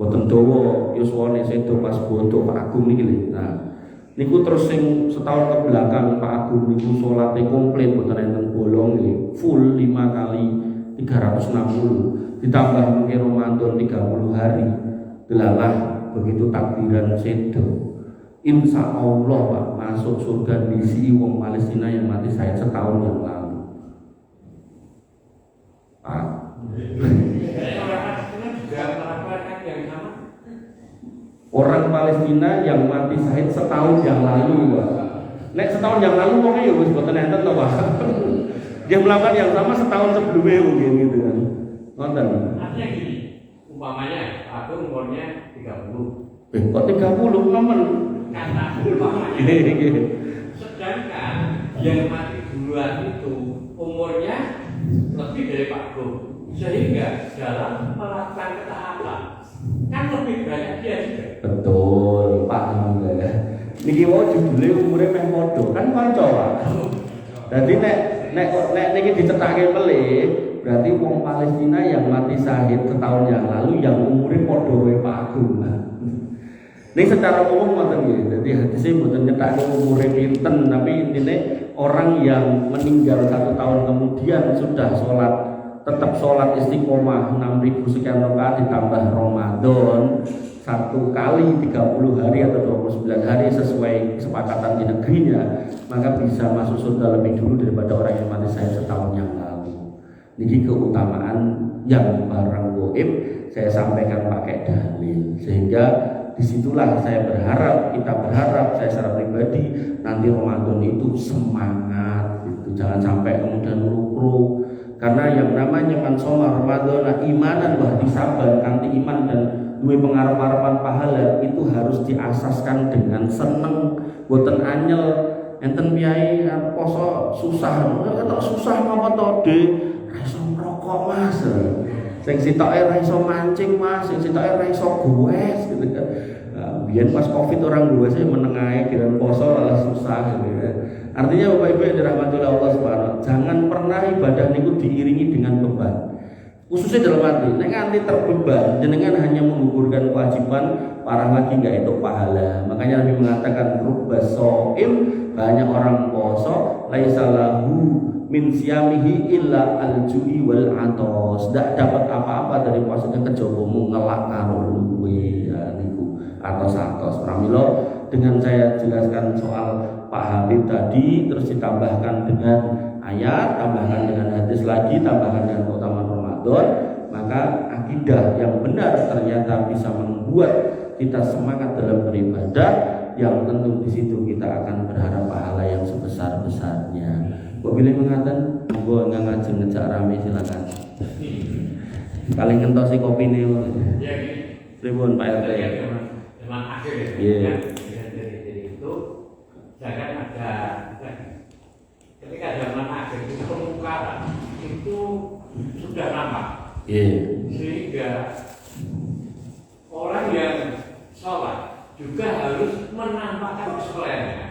Boten dawa yuswane sedo pas bodho Pak Agung niki lho. Nah, niku terus sing setahun ke belakang Pak Agung niku salate komplit boten enten bolong nggih, full 5 kali 360 ditambah mungkin Ramadan 30 hari. Delalah begitu takbiran sedo. Insya Allah Pak masuk surga diisi wong Palestina yang mati syahid setahun yang lalu. Pak. Orang Palestina yang mati syahid setahun yang lalu, Pak. Nek setahun yang lalu wong ya wis boten enten to, Pak. Dia melakukan yang sama setahun sebelumnya mungkin gitu kan. Nonton. Artinya gini, umpamanya aku umurnya 30. Kok 30 nemen? Kata umpamanya. Sedangkan yang mati duluan itu umurnya lebih dari Pak Bro. Sehingga dalam melakukan ketaatan kan lebih banyak dia juga. Betul, Pak ya. Niki wae judule umure meh padha, kan kanca, Pak. Dadi nek niki dicetake melih, berarti wong Palestina yang mati syahid setahun yang lalu yang umure padha wae Pak Agung. Ini secara umum ngoten nggih. Dadi hadise mboten nyetake umure pinten, tapi intine orang yang meninggal 1 tahun kemudian sudah sholat, tetap sholat istiqomah 6.000 sekian rakaat ditambah Ramadan 1 kali 30 hari atau 29 hari sesuai kesepakatan di negerinya, maka bisa masuk surga lebih dulu daripada orang yang mati syahid setahun yang lalu. Ini keutamaan yang barang gaib saya sampaikan pakai dalil, sehingga disitulah saya berharap saya secara pribadi nanti Ramadan itu semangat gitu. Jangan sampai kemudian lupa, karena yang namanya man shoma Ramadan imanan wa ihtisaban, kanthi iman dan duwe pengarep-arepan pahala itu harus diasaskan dengan seneng, boten anyel. Enten piyai poso susah, ketok susah ngapa to, Dik? Ra iso ngrokok Mas. Sing sitoke ora iso mancing Mas, sing sitoke ora iso goes gitu kan. Nah, biyen pas Covid orang goes menengahe kiran poso malah susah gitu kan. Artinya Bapak Ibu yang dirahmati oleh Allah Subhanahu, jangan pernah ibadah niku diiringi dengan beban. Khususnya dalam arti, nek nganti terbeban, jenengan hanya menggugurkan kewajiban, parah lagi nggak itu pahala. Makanya Nabi mengatakan rubba shaim, banyak orang poso, laisa lahu min siyamihi illa al-ju'i wal atos. Tidak dapat apa-apa dari puasanya kejaba ngelak karo luwe ya niku atos-atos. Pramila dengan saya jelaskan soal Pak Habib tadi, terus ditambahkan dengan ayat, tambahkan dengan hadis lagi, tambahkan dengan keutamaan Ramadan, maka akidah yang benar ternyata bisa membuat kita semangat dalam beribadah, yang tentu di situ kita akan berharap pahala yang sebesar-besarnya. Wabillahi mengatakan, gue nggak ngajeng ngejak rame silakan. Paling ngentosi kopi nih, pribun Pak RT. Memang akhir ya. Jadi itu jangan ada ketika zaman akhir itu kemungkaran itu sudah nampak. Sehingga orang yang sholat juga harus menampakkan kesolehannya.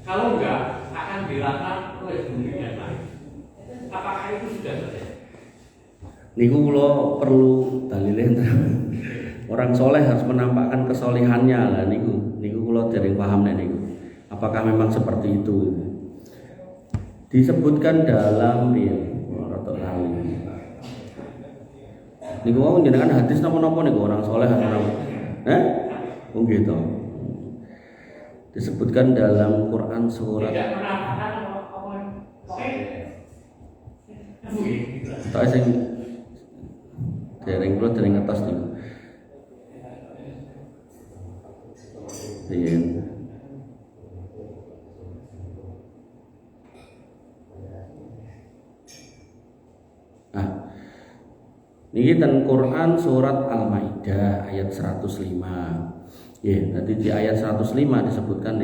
Kalau enggak akan dilaknat oleh dunia yang lain. Apakah itu sudah terjadi? Niku kula perlu dalile orang soleh harus menampakkan kesolehannya lah niku kula dereng paham nek niku. Apakah memang seperti itu? Disebutkan dalam rata kali. Niku mau jenengan hadis napa-napa niku orang soleh harus oh gitu. Disebutkan dalam Quran surat tidak menampakkan apa tak sing dereng kula dereng ngetos niku. Iya. Niki ten Quran surat Al-Maidah ayat 105. Ya, tadi di ayat 105 disebutkan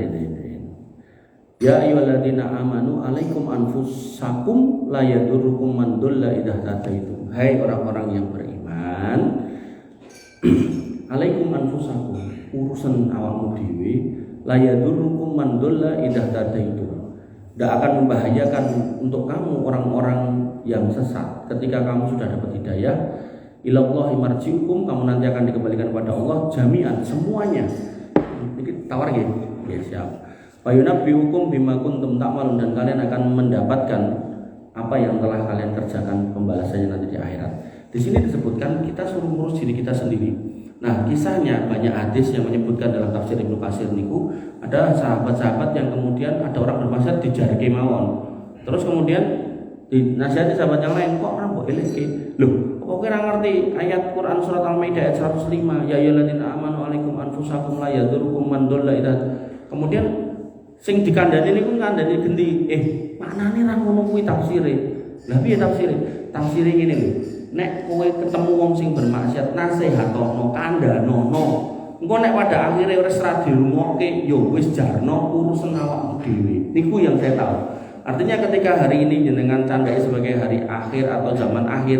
ya ayyuhalladzina amanu alaikum anfusakum la yadurrukum man dhalla idza tadaitum. Hai orang-orang yang beriman, alaikum anfusakum, urusan awakmu dhewe, la yadurrukum man dhalla idza tadaitum. Tidak akan membahayakan untuk kamu orang-orang yang sesat ketika kamu sudah dapat hidayah. Ilallahi marji'ukum, kamu nanti akan dikembalikan kepada Allah jami'an, semuanya. Ini tawar gitu. Ya siap. Fayunabbi'ukum bima kuntum ta'malun, dan kalian akan mendapatkan apa yang telah kalian kerjakan, pembalasannya nanti di akhirat. Di sini disebutkan kita suruh ngurus diri kita sendiri. Nah, kisahnya banyak hadis yang menyebutkan dalam tafsir Ibnu Katsir niku, ada sahabat-sahabat yang kemudian ada orang bermaksiat dijarke mawon. Terus kemudian dinasihati sahabat yang lain, kok ora mbok eleke. Loh, kok ora ngerti ayat Quran surat Al-Maidah ayat 105, ya ayyuhalladzina amanu alaikum anfusakum la yadurrukum man dhalla idza. Kemudian sing dikandani niku ngandani genti, maknane ra ngono kuwi tafsire. Lah piye tafsire? Tafsire ngene lho. Nek kowe ketemu wong sing bermaksiat, nasihatono, kandhanono. Engko nek pada akhire wis ra dirungokke, ya wis jarno urusan awakmu dhewe. Niku yang saya tahu. Artinya ketika hari ini jenengan candai sebagai hari akhir atau zaman akhir,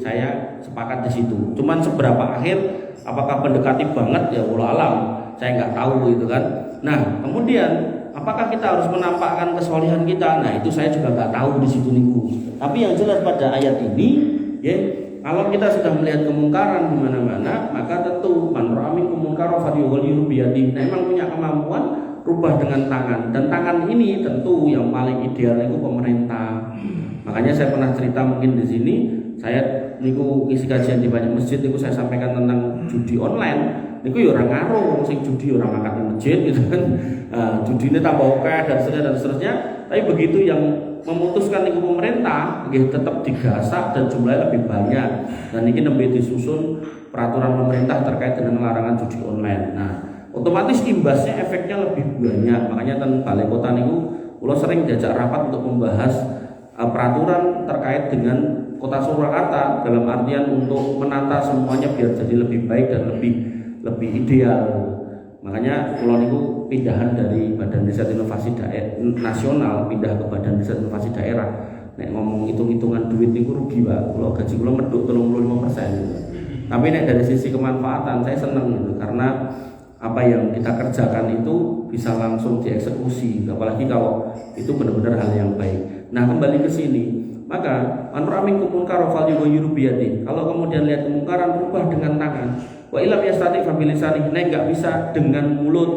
saya sepakat di situ. Cuman seberapa akhir, apakah mendekati banget ya wallahu alam, saya nggak tahu gitu kan. Nah kemudian apakah kita harus menampakkan kesolehan kita? Nah itu saya juga nggak tahu di situ niku. Tapi yang jelas pada ayat ini, kalau kita sudah melihat kemungkaran di mana-mana, maka tentu man ra'a minkum munkaran falyughayyirhu biyadihi. Nah, memang punya kemampuan rubah dengan tangan, dan tangan ini tentu yang paling ideal itu pemerintah. Makanya saya pernah cerita mungkin di sini, saya niku isi kajian di banyak masjid niku saya sampaikan tentang judi online. Niku ya orang ngaruh sing judi orang makan di masjid gitu kan. Judi ini tambah oke dan seterusnya. Tapi begitu yang memutuskan niku pemerintah, tetap digasak dan jumlahnya lebih banyak. Dan ini nembe disusun peraturan pemerintah terkait dengan larangan judi online. Nah, otomatis imbasnya efeknya lebih banyak. Makanya tentang balai kota niku kula sering diajak rapat untuk membahas peraturan terkait dengan Kota Surakarta, dalam artian untuk menata semuanya biar jadi lebih baik dan lebih ideal. Makanya kula niku pindahan dari Badan Riset Inovasi Nasional pindah ke Badan Riset Inovasi Daerah. nek ngomong hitung-hitungan duit niku rugi Pak. Kalau gaji kula medhuk 35% gitu. Tapi nek dari sisi kemanfaatan saya seneng gitu karena apa yang kita kerjakan itu bisa langsung dieksekusi, apalagi kalau itu benar-benar hal yang baik. Nah, kembali ke sini, maka man ra'a minkum munkaran falyughayyirhu biyadihi. Kalau kemudian lihat kemungkaran, rubah dengan tangan. Wa illam yastati fa bilisanihi, nek enggak bisa dengan mulut.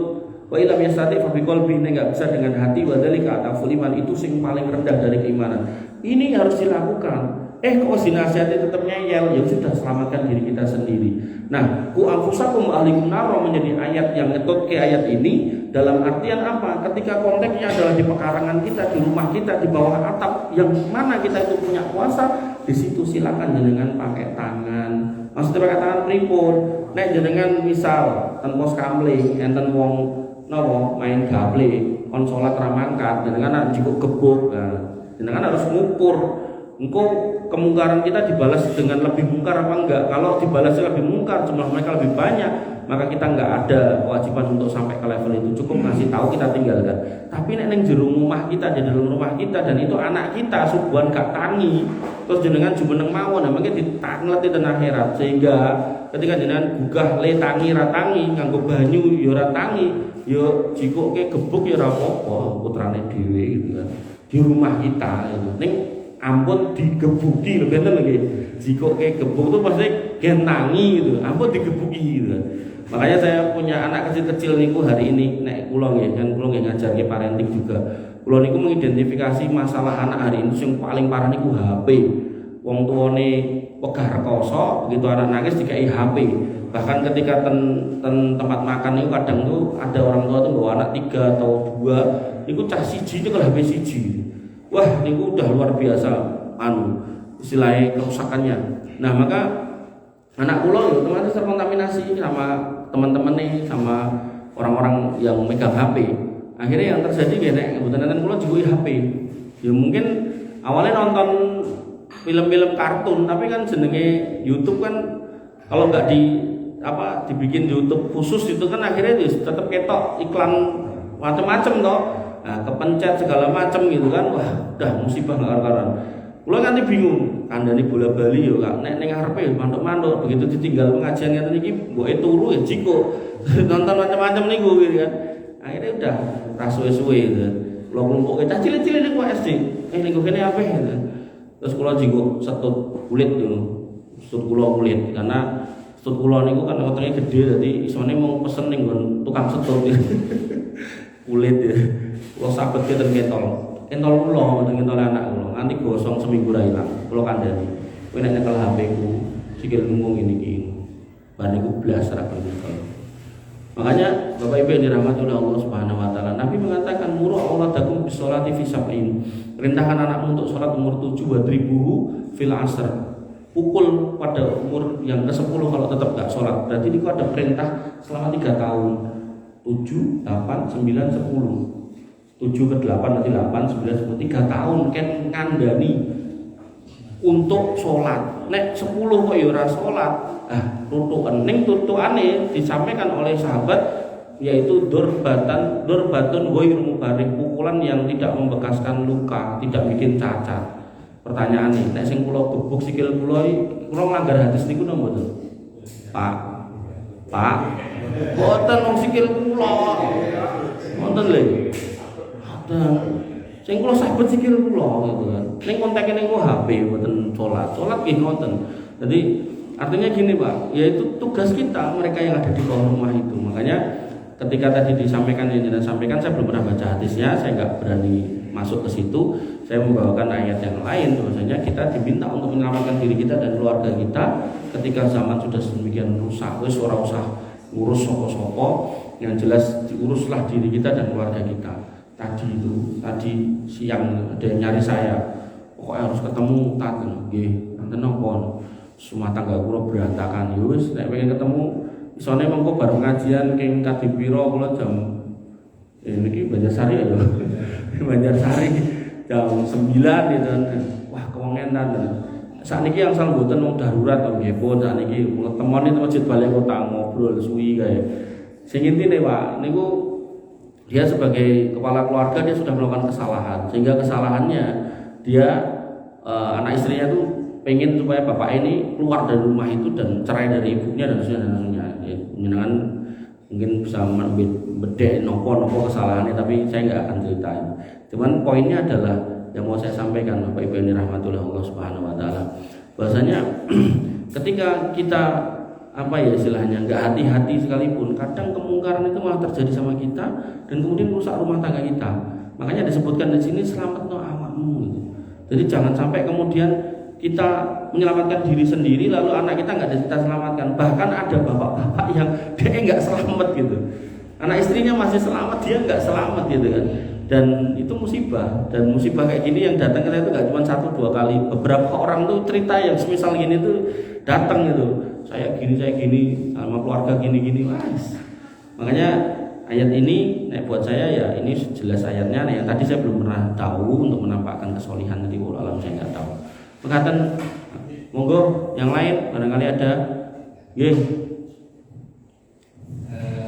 Wa illam yastati fa biqalbihi, nek enggak bisa dengan hati. Wa dzalika ataful iman, itu sing paling rendah dari keimanan. Ini harus dilakukan. Kok dinasihati tetap ngeyel, ya sudah, selamatkan diri kita sendiri. Nah, ku anfusakum ahlikum naro menjadi ayat yang ngetut ke ayat ini dalam artian apa? Ketika konteksnya adalah di pekarangan kita, di rumah kita, di bawah atap yang mana kita itu punya kuasa, di situ silakan jenengan pakai tangan. Maksudnya pakai tangan pripun? Nek jenengan misal ten pos kamling enten wong napa main gaple kon salat ra mangkat, jenengan cukup gebuk. Nah, jenengan harus ngukur. Engkau kemungkaran kita dibalas dengan lebih mungkar apa enggak? Kalau dibalasnya lebih mungkar, jumlah mereka lebih banyak, maka kita enggak ada kewajiban untuk sampai ke level itu. Cukup ngasih tahu, kita tinggalkan. Tapi nek ning jero rumah kita, di dalam rumah kita, dan itu anak kita subuhan gak tangi, terus jenengan jumeneng mawon, namanya ditanglet ten akhirat. Sehingga ketika jenengan gugah le tangi ra tangi, nganggo banyu ya ora tangi, ya jikoke gebuk ya ora apa-apa, putrane dhewe gitu kan. Di rumah kita gitu. Ning ampun digebuki lho benten lho nggih. Jika kayak gebuk itu pasti gentangi gitu. Ampun digebuki gitu. Makanya saya punya anak kecil-kecil niku hari ini nek kula nggih, kan kula nggih ngajarke parenting juga. Kula niku mengidentifikasi masalah anak hari ini yang paling parah niku HP. Wong tuane wegah rekoso, begitu anak nangis dikai HP. Bahkan ketika tempat makan itu kadang tuh ada orang tua tuh bawa anak 3 atau 2, niku cah siji itu kalau HP siji. Wah, ini udah luar biasa istilahnya kerusakannya. Nah, maka anak kula itu otomatis terkontaminasi sama teman-teman nih, sama orang-orang yang megang HP. Akhirnya yang terjadi gini, kebetulan kula juga HP. Ya mungkin awalnya nonton film-film kartun, tapi kan jenenge YouTube kan kalau nggak dibikin YouTube khusus itu kan akhirnya tetap ketok iklan macam-macam toh. Nah, kepencet segala macam gitu kan, wah udah musibah nggak karuan. Kulo nganti bingung, kandhane bola bali yo kak, nek ning ngarepe mantuk-mantuk, begitu ditinggal pengajian ngeten iki mboke turu ya jiko. Nonton macam-macam niku gitu kan. Akhirnya udah ra suwe-suwe gitu. Kulo klumpuke cah cilik-cilik niku SD. Niku kene apik gitu. Terus kulo jiko setut kulit gitu. Setut kulo kulit karena setut kulo niku kan wetenge gede, dadi isone mung pesen ning tukang setut. Kulit ya. Kulo sabet ke kentol kula mboten kentol anak kula nganti gosong seminggu ra ilang kula kandhani kowe nek nyekel HP ku sikil ngomong ngene iki ban iku blas ra kenal. Makanya Bapak Ibu yang dirahmati oleh Allah Subhanahu wa taala, Nabi mengatakan muru auladakum bisolati fi sab'in. Perintahkan anakmu untuk salat umur 7 wadribuhu fil asr. Pukul pada umur yang ke-10 kalau tetap enggak salat. Berarti itu ada perintah selama 3 tahun. 7, 8, 9, 10. 7 ke 8 nanti 8, 9, 10, 3 tahun kan ngandani untuk sholat. Nek 10 kok ya ora sholat. Tutukan ning tutukane disampaikan oleh sahabat yaitu durbatun ghairu mubarik, pukulan yang tidak membekaskan luka, tidak bikin cacat. Pertanyaan nih, nek sing kula gebuk sikil kula nglanggar hadis niku napa mboten? Pak. Mboten wong sikil kula. Wonten lho. Sing kula sabet sikil kula gitu kan. Ning konteke niku HP mboten salat. Salat nggih ngoten. Jadi artinya gini Pak, yaitu tugas kita mereka yang ada di bawah rumah itu. Makanya ketika tadi disampaikan yang saya sampaikan, saya belum pernah baca hadisnya, saya nggak berani masuk ke situ. Saya membawakan ayat yang lain, bahwasanya kita diminta untuk menyelamatkan diri kita dan keluarga kita ketika zaman sudah sedemikian rusak. Wis ora usah ngurus sapa-sapa, yang jelas diuruslah diri kita dan keluarga kita. Tadi siang ada yang nyari saya, pokoknya harus ketemu Tat, nggih, nanten napa? Semua tangga kula berantakan. Ya wis nek pengen ketemu isone mengko bareng ngajian king kadipiro kula jam niki Banjarsari ya. Banjarsari jam 9 gitu. Wah, kewengen tenan. Sakniki yang sal mboten wong darurat to nggih pun sakniki temoni teng Masjid Balai Kota ngobrol suwi kae. Sing intine Pak niku dia sebagai kepala keluarga dia sudah melakukan kesalahan, sehingga kesalahannya dia anak istrinya tuh pengen supaya bapak ini keluar dari rumah itu dan cerai dari ibunya dan sebagainya. Ya, mungkin bisa bedek nopo kesalahannya, tapi saya nggak akan ceritain. Cuman poinnya adalah yang mau saya sampaikan Bapak Ibu yang dirahmati oleh Allah Subhanahu Wa Taala, bahwasanya ketika kita istilahnya nggak hati-hati sekalipun, kadang kemungkaran itu malah terjadi sama kita dan kemudian merusak rumah tangga kita. Makanya disebutkan di sini selamat no awakmu. Gitu. Jadi jangan sampai kemudian kita menyelamatkan diri sendiri lalu anak kita nggak kita selamatkan. Bahkan ada bapak-bapak yang dia nggak selamat gitu, anak istrinya masih selamat, dia nggak selamat gitu kan. Dan itu musibah, dan musibah kayak gini yang datang kita itu nggak cuma 1-2 kali. Beberapa orang tuh cerita yang semisal gini tuh datang gitu, saya gini sama keluarga gini mas. Makanya ayat ini buat saya ya ini jelas ayatnya. Yang tadi saya belum pernah tahu untuk menampakkan kesolihan tadi alam saya nggak tahu. Pengatan, monggo yang lain barangkali ada. Nggih.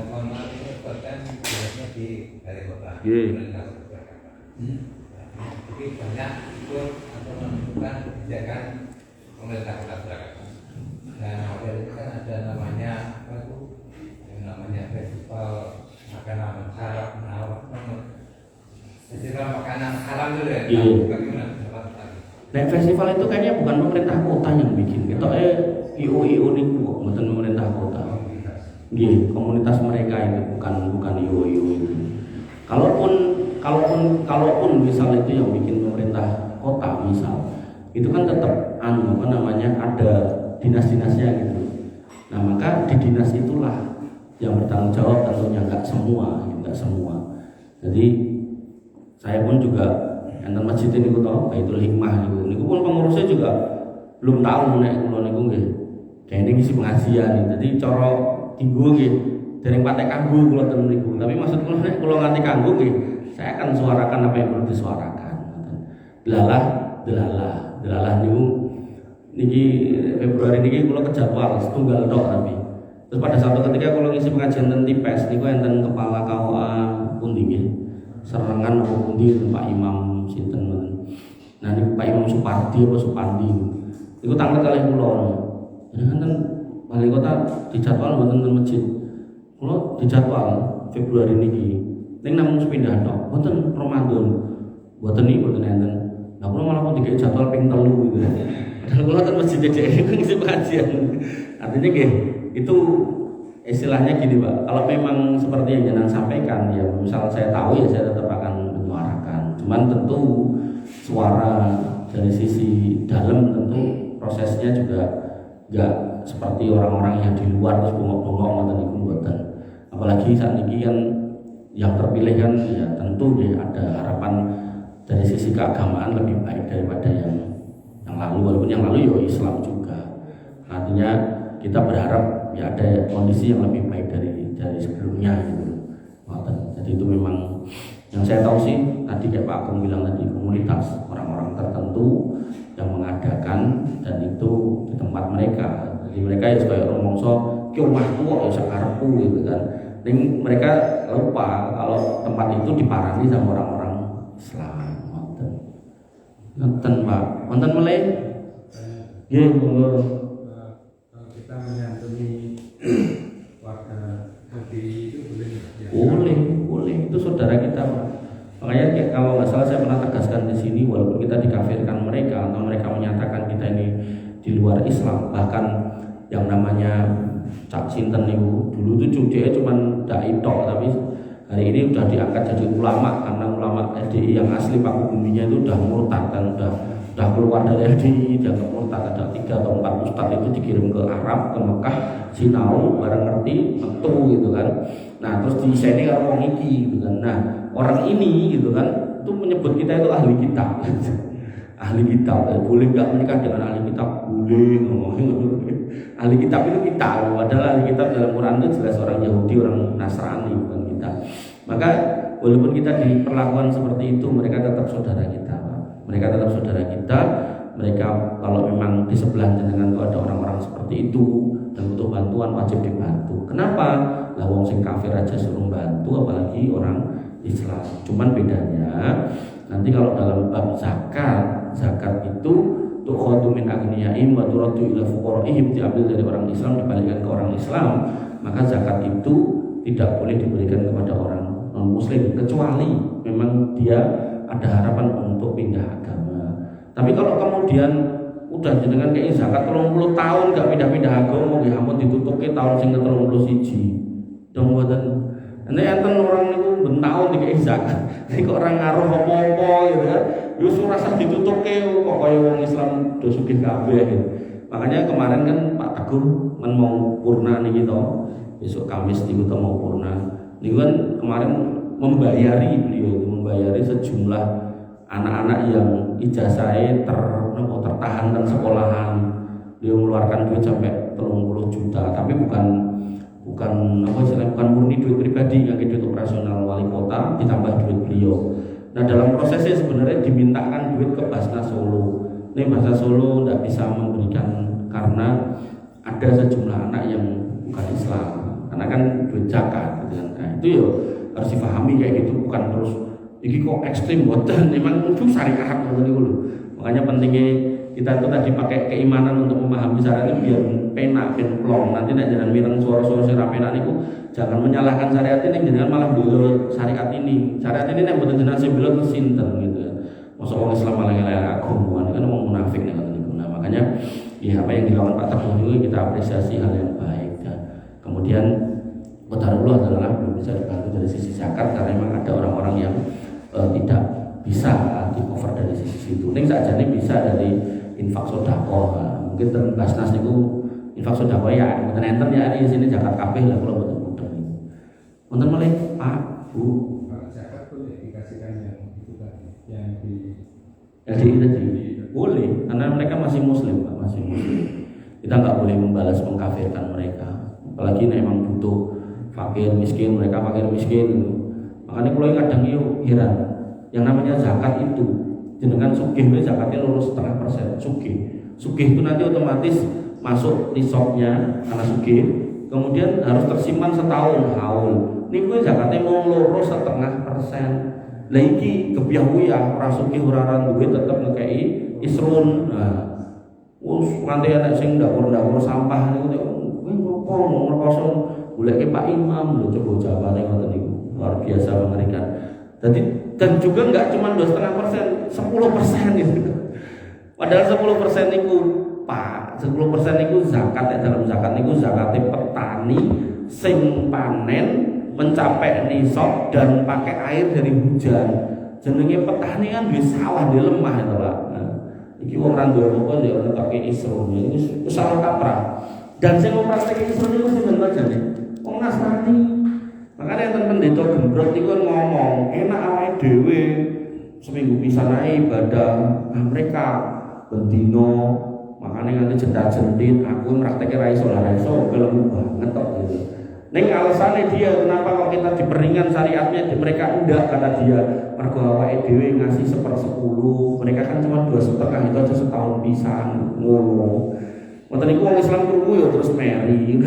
Mohon maaf ini bahkan jelasnya di balai kota. Jadi banyak ikut atau menentukan kebijakan pemerintah kota Surakarta. Dan model itu kan ada namanya apa itu? Yang namanya festival makanan haram, festival makanan haram dulu ya. Bagaimana pendapat tadi? Nah, festival itu kayaknya bukan pemerintah kota yang bikin. Kita IO niku bukan pemerintah kota. Nggih, komunitas mereka itu bukan IO itu. Kalaupun misal itu yang bikin pemerintah kota misal, itu kan tetap ada dinas-dinasnya gitu. Nah, maka di dinas itulah yang bertanggung jawab, tentunya nggak semua. Jadi saya pun juga enten masjid niku to, Baitul Hikmah niku pun pengurusnya juga belum tahu nek kula niku nggih. Kayaknya ngisi pengajian. Jadi cara tinggu nggih dereng patek kanggo kula ten niku. Tapi maksud kula nek kula nganti kanggo nggih, saya akan suarakan apa yang perlu disuarakan. Delalah niku niki Februari niki kula kejadwal setunggal tok tapi. Terus pada satu ketika kula ngisi pengajian ten Tipes niku enten kepala KUA pundi nggih. Serangan apa pundi Pak Imam sinten. Nah niku Pak Imam Supardi apa Supandi. Iku tanglet kalih kula. Jadi kan wali kota dijadwal mboten ten masjid. Kula dijadwal Februari niki. Ning namung sepindah tok, mboten Ramadan. Mboten niki mboten enten. Lah kula malah kok dikek jadwal ping 3 gitu. Padahal kula ten masjid dhek ngisi pengajian. Artinya nggih, itu istilahnya gini Pak, kalau memang seperti yang jenengan sampaikan ya misal saya tahu ya saya tetap akan menyuarakan. Cuman tentu suara dari sisi dalam tentu prosesnya juga nggak seperti orang-orang yang di luar terus bongok-bongok ngoten niku mboten. Apalagi saat ini kan yang terpilih kan ya tentu ya ada harapan dari sisi keagamaan lebih baik daripada yang lalu, walaupun yang lalu ya Islam juga. Artinya kita berharap ya ada kondisi yang lebih baik dari sebelumnya gitu. Jadi itu memang yang saya tahu sih tadi kayak Pak Agung bilang tadi, komunitas orang-orang tertentu yang mengadakan dan itu di tempat mereka. Jadi mereka ya kayak rumongso ki omahku kok ya sakarepku gitu kan. Dan mereka lupa kalau tempat itu diparani sama orang-orang Islam. Nonton Pak, nonton mulai. Nggih, monggo. Kita menyantuni warga Nabi itu boleh ya? Boleh, itu saudara kita Pak. Makanya kalau nggak salah saya pernah tegaskan di sini, walaupun kita dikafirkan mereka atau mereka menyatakan kita ini di luar Islam, bahkan yang namanya Cak Sinten itu dulu tuh cucinya cuma dai tok, tapi hari ini udah diangkat jadi ulama karena ulama FDI yang asli Pakubuminya itu udah murtad dan udah keluar dari FDI, dia murtad. Ada 3 atau 4 ustadz itu dikirim ke Arab, ke Mekah, sinau bareng ngerti metu gitu kan. Nah terus di sini orang iki gitu kan. Nah orang ini gitu kan itu menyebut kita itu ahli kitab. Ahli kitab, boleh nggak menikah dengan ahli kitab? Boleh, ngomongin ahli kitab itu kita, padahal ahli kitab dalam Quran itu jelas orang Yahudi, orang Nasrani, bukan kita. Maka walaupun kita diperlakukan seperti itu, mereka tetap saudara kita. Mereka tetap saudara kita. Mereka kalau memang di sebelah jenengan itu ada orang-orang seperti itu dan butuh bantuan, wajib dibantu. Kenapa? Lah wong sing kafir aja suruh bantu, apalagi orang Islam. Cuman bedanya nanti kalau dalam bab zakat zakat itu tukhadu min agniyaihim wa turaddu ila fuqaraihim, diambil dari orang Islam dikembalikan ke orang Islam, maka zakat itu tidak boleh diberikan kepada orang non muslim kecuali memang dia ada harapan untuk pindah agama. Tapi kalau kemudian udah jenengan kayak zakat 30 tahun gak pindah-pindah agama, ya ampun ditutuke tahun sing ke-31. Dong mboten. Nek enten orang niku ben tahun dikek zakat. Nek orang ngaruh apa-apa gitu kan. Yo ora usah ditutuke kok kaya wong Islam do sugih kabeh gitu. Makanya kemarin kan Pak Teguh men mau purna niki to. Besok Kamis niku to mau purna. Niku kan kemarin membayari sejumlah anak-anak yang ijazahnya tertahankan sekolahan. Dia mengeluarkan duit sampai 30 juta, tapi bukan murni duit pribadi, yang duit operasional wali kota ditambah duit beliau. Nah dalam prosesnya sebenarnya dimintakan duit ke Basnas Solo. Ini Basnas Solo tidak bisa memberikan karena ada sejumlah anak yang bukan Islam, karena kan duit zakat gitu kan. Nah itu ya harus dipahami kayak gitu, bukan terus ini kok ekstrim boten, memang itu syariat dulu. Makanya pentingnya kita itu tadi pakai keimanan untuk memahami syariat biar penak ben plong. Nanti nek jangan mireng suara-suara sira penak niku jangan menyalahkan syariat ini, jangan malah bela syariat ini. Syariat ini nek mboten jenengan sing bela sinten gitu ya. Masa orang Islam malah ngelak agama kan mau munafik nek ngoten niku. Nah, makanya ya apa yang dilakukan Pak Teguh juga kita apresiasi hal yang baik ya. Kemudian qadarullah adalah belum bisa dibantu dari sisi zakat karena memang ada orang-orang yang tidak bisa di cover dari sisi situ. Ini saja nih bisa dari infak sedekah. Mungkin ten Basnas niku infak sedekah ya, mboten enten ya di sini zakat kabeh lah kula mboten mudeng. Wonten malih Pak, Bu. Zakat boleh dikasihkan yang itu tadi, yang di LDI tadi boleh karena mereka masih muslim, Pak, masih muslim. Kita nggak boleh membalas mengkafirkan mereka. Apalagi memang butuh fakir miskin, mereka fakir miskin. Makanya kalau kadang yuk heran, yang namanya zakat itu jenengan sugih zakatnya lurus 0,5%. Sugih itu nanti otomatis masuk nisabnya karena sugih, kemudian harus tersimpan setahun haul. Niku zakatnya mau lurus 0,5%. Lah iki kebiah ya ora sugih ora duwe tetep ngekei isrun. Nah, nganti ana sing dapur-dapur sampah niku kowe ngopo ngerkoso goleke Pak Imam lho coba jawabane ngoten niku. Luar biasa mengerikan. Jadi dan juga nggak cuma 2,5%, 10% itu. Padahal 10% itu Pak, 10% itu zakat ya, dalam zakat itu zakatnya petani sing panen mencapai nisab dan pakai air dari hujan. Jenenge petani kan duwe sawah di lemah itu Pak. Nah, iki wong ra duwe apa ya ora pakai isrun. Iki salah kaprah. Dan sing praktek isrun itu sinten jane? Wong Nasrani. Makanya enten pendeta gembrot itu ngomong enak awake dhewe seminggu pisan ae ibadah mereka bendino, makanya nanti jentat-jentit aku prakteknya ra iso gelem banget kok gitu. Ning alasannya dia kenapa kok kita diperingan syariatnya mereka enggak, kata dia mergo awake dhewe ngasih 1/10, mereka kan cuma 2,5 itu aja setahun pisan ngono. Ngoten niku wong Islam krungu ya terus meri.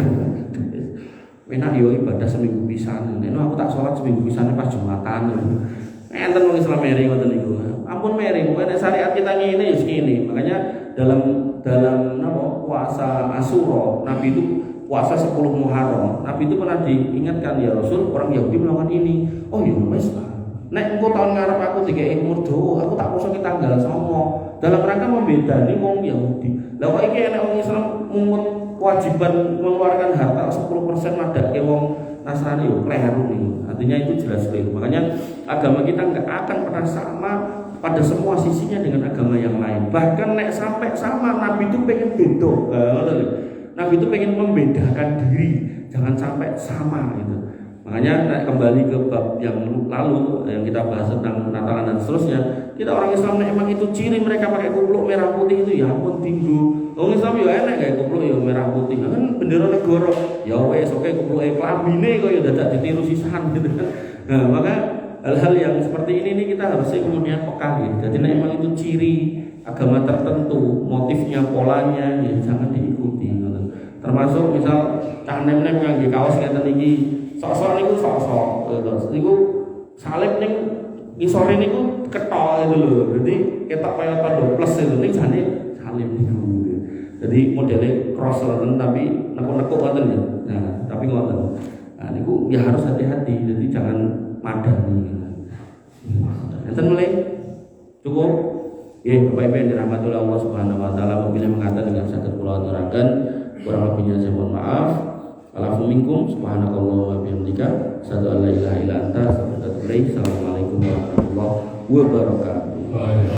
Enak yo ibadah seminggu pisan. Nek aku tak salat seminggu pisan pas Jumatan. Enten wong Islam meri ngoten niku. Ampun meri, nek syariat kita ngene ya segini. Makanya dalam puasa Asyura, Nabi itu puasa 10 Muharram. Nabi itu pernah diingatkan ya Rasul, orang Yahudi melakukan ini. Oh ya wis lah. Nek engko tahun ngarep aku dikeki murdo, aku tak poso ki tanggal 9. Dalam rangka membedani wong Yahudi. Lah kok iki enek wong Islam mungut kewajiban mengeluarkan harta 10% madake wong Nasrani yo kleru nih. Artinya itu jelas keliru. Makanya agama kita nggak akan pernah sama pada semua sisinya dengan agama yang lain. Bahkan nek sampai sama, Nabi itu pengen beda. Nabi itu pengen membedakan diri, jangan sampai sama gitu. Makanya kembali ke bab yang lalu yang kita bahas tentang Natalan dan seterusnya, kita orang Islam memang itu ciri mereka pakai kupluk merah putih itu ya ampun tinggu. Orang Islam ya enak kayak kupluk ya merah putih. Kan bendera negara ya wes oke kupluk klambine kok ya dadak ditiru sisan gitu kan. Nah, maka hal-hal yang seperti ini kita harusnya kemudian peka gitu. Jadi memang itu ciri agama tertentu, motifnya, polanya ya jangan diikuti gitu. Termasuk misal cah nem-nem ngangge kaos ngeten iki sok-sok niku sok-sok terus niku salib ning ngisore niku ketol itu lho. Jadi ketok kaya tanda plus itu ning jane salim niku. Jadi modelnya cross ngoten tapi nekuk-nekuk ngoten ya. Nah, tapi ngoten. Nah, niku ya harus hati-hati. Jadi jangan madani. Enten mulai cukup. Ya, Bapak Ibu yang dirahmati oleh Allah Subhanahu wa taala, apabila mengatakan dengan saged kula aturaken, kurang lebihnya saya mohon maaf. Alafu minkum subhanakallah wa bihamdika asyhadu an la ilaha illa anta astaghfiruka wa atubu ilaik. Assalamualaikum warahmatullahi wabarakatuh.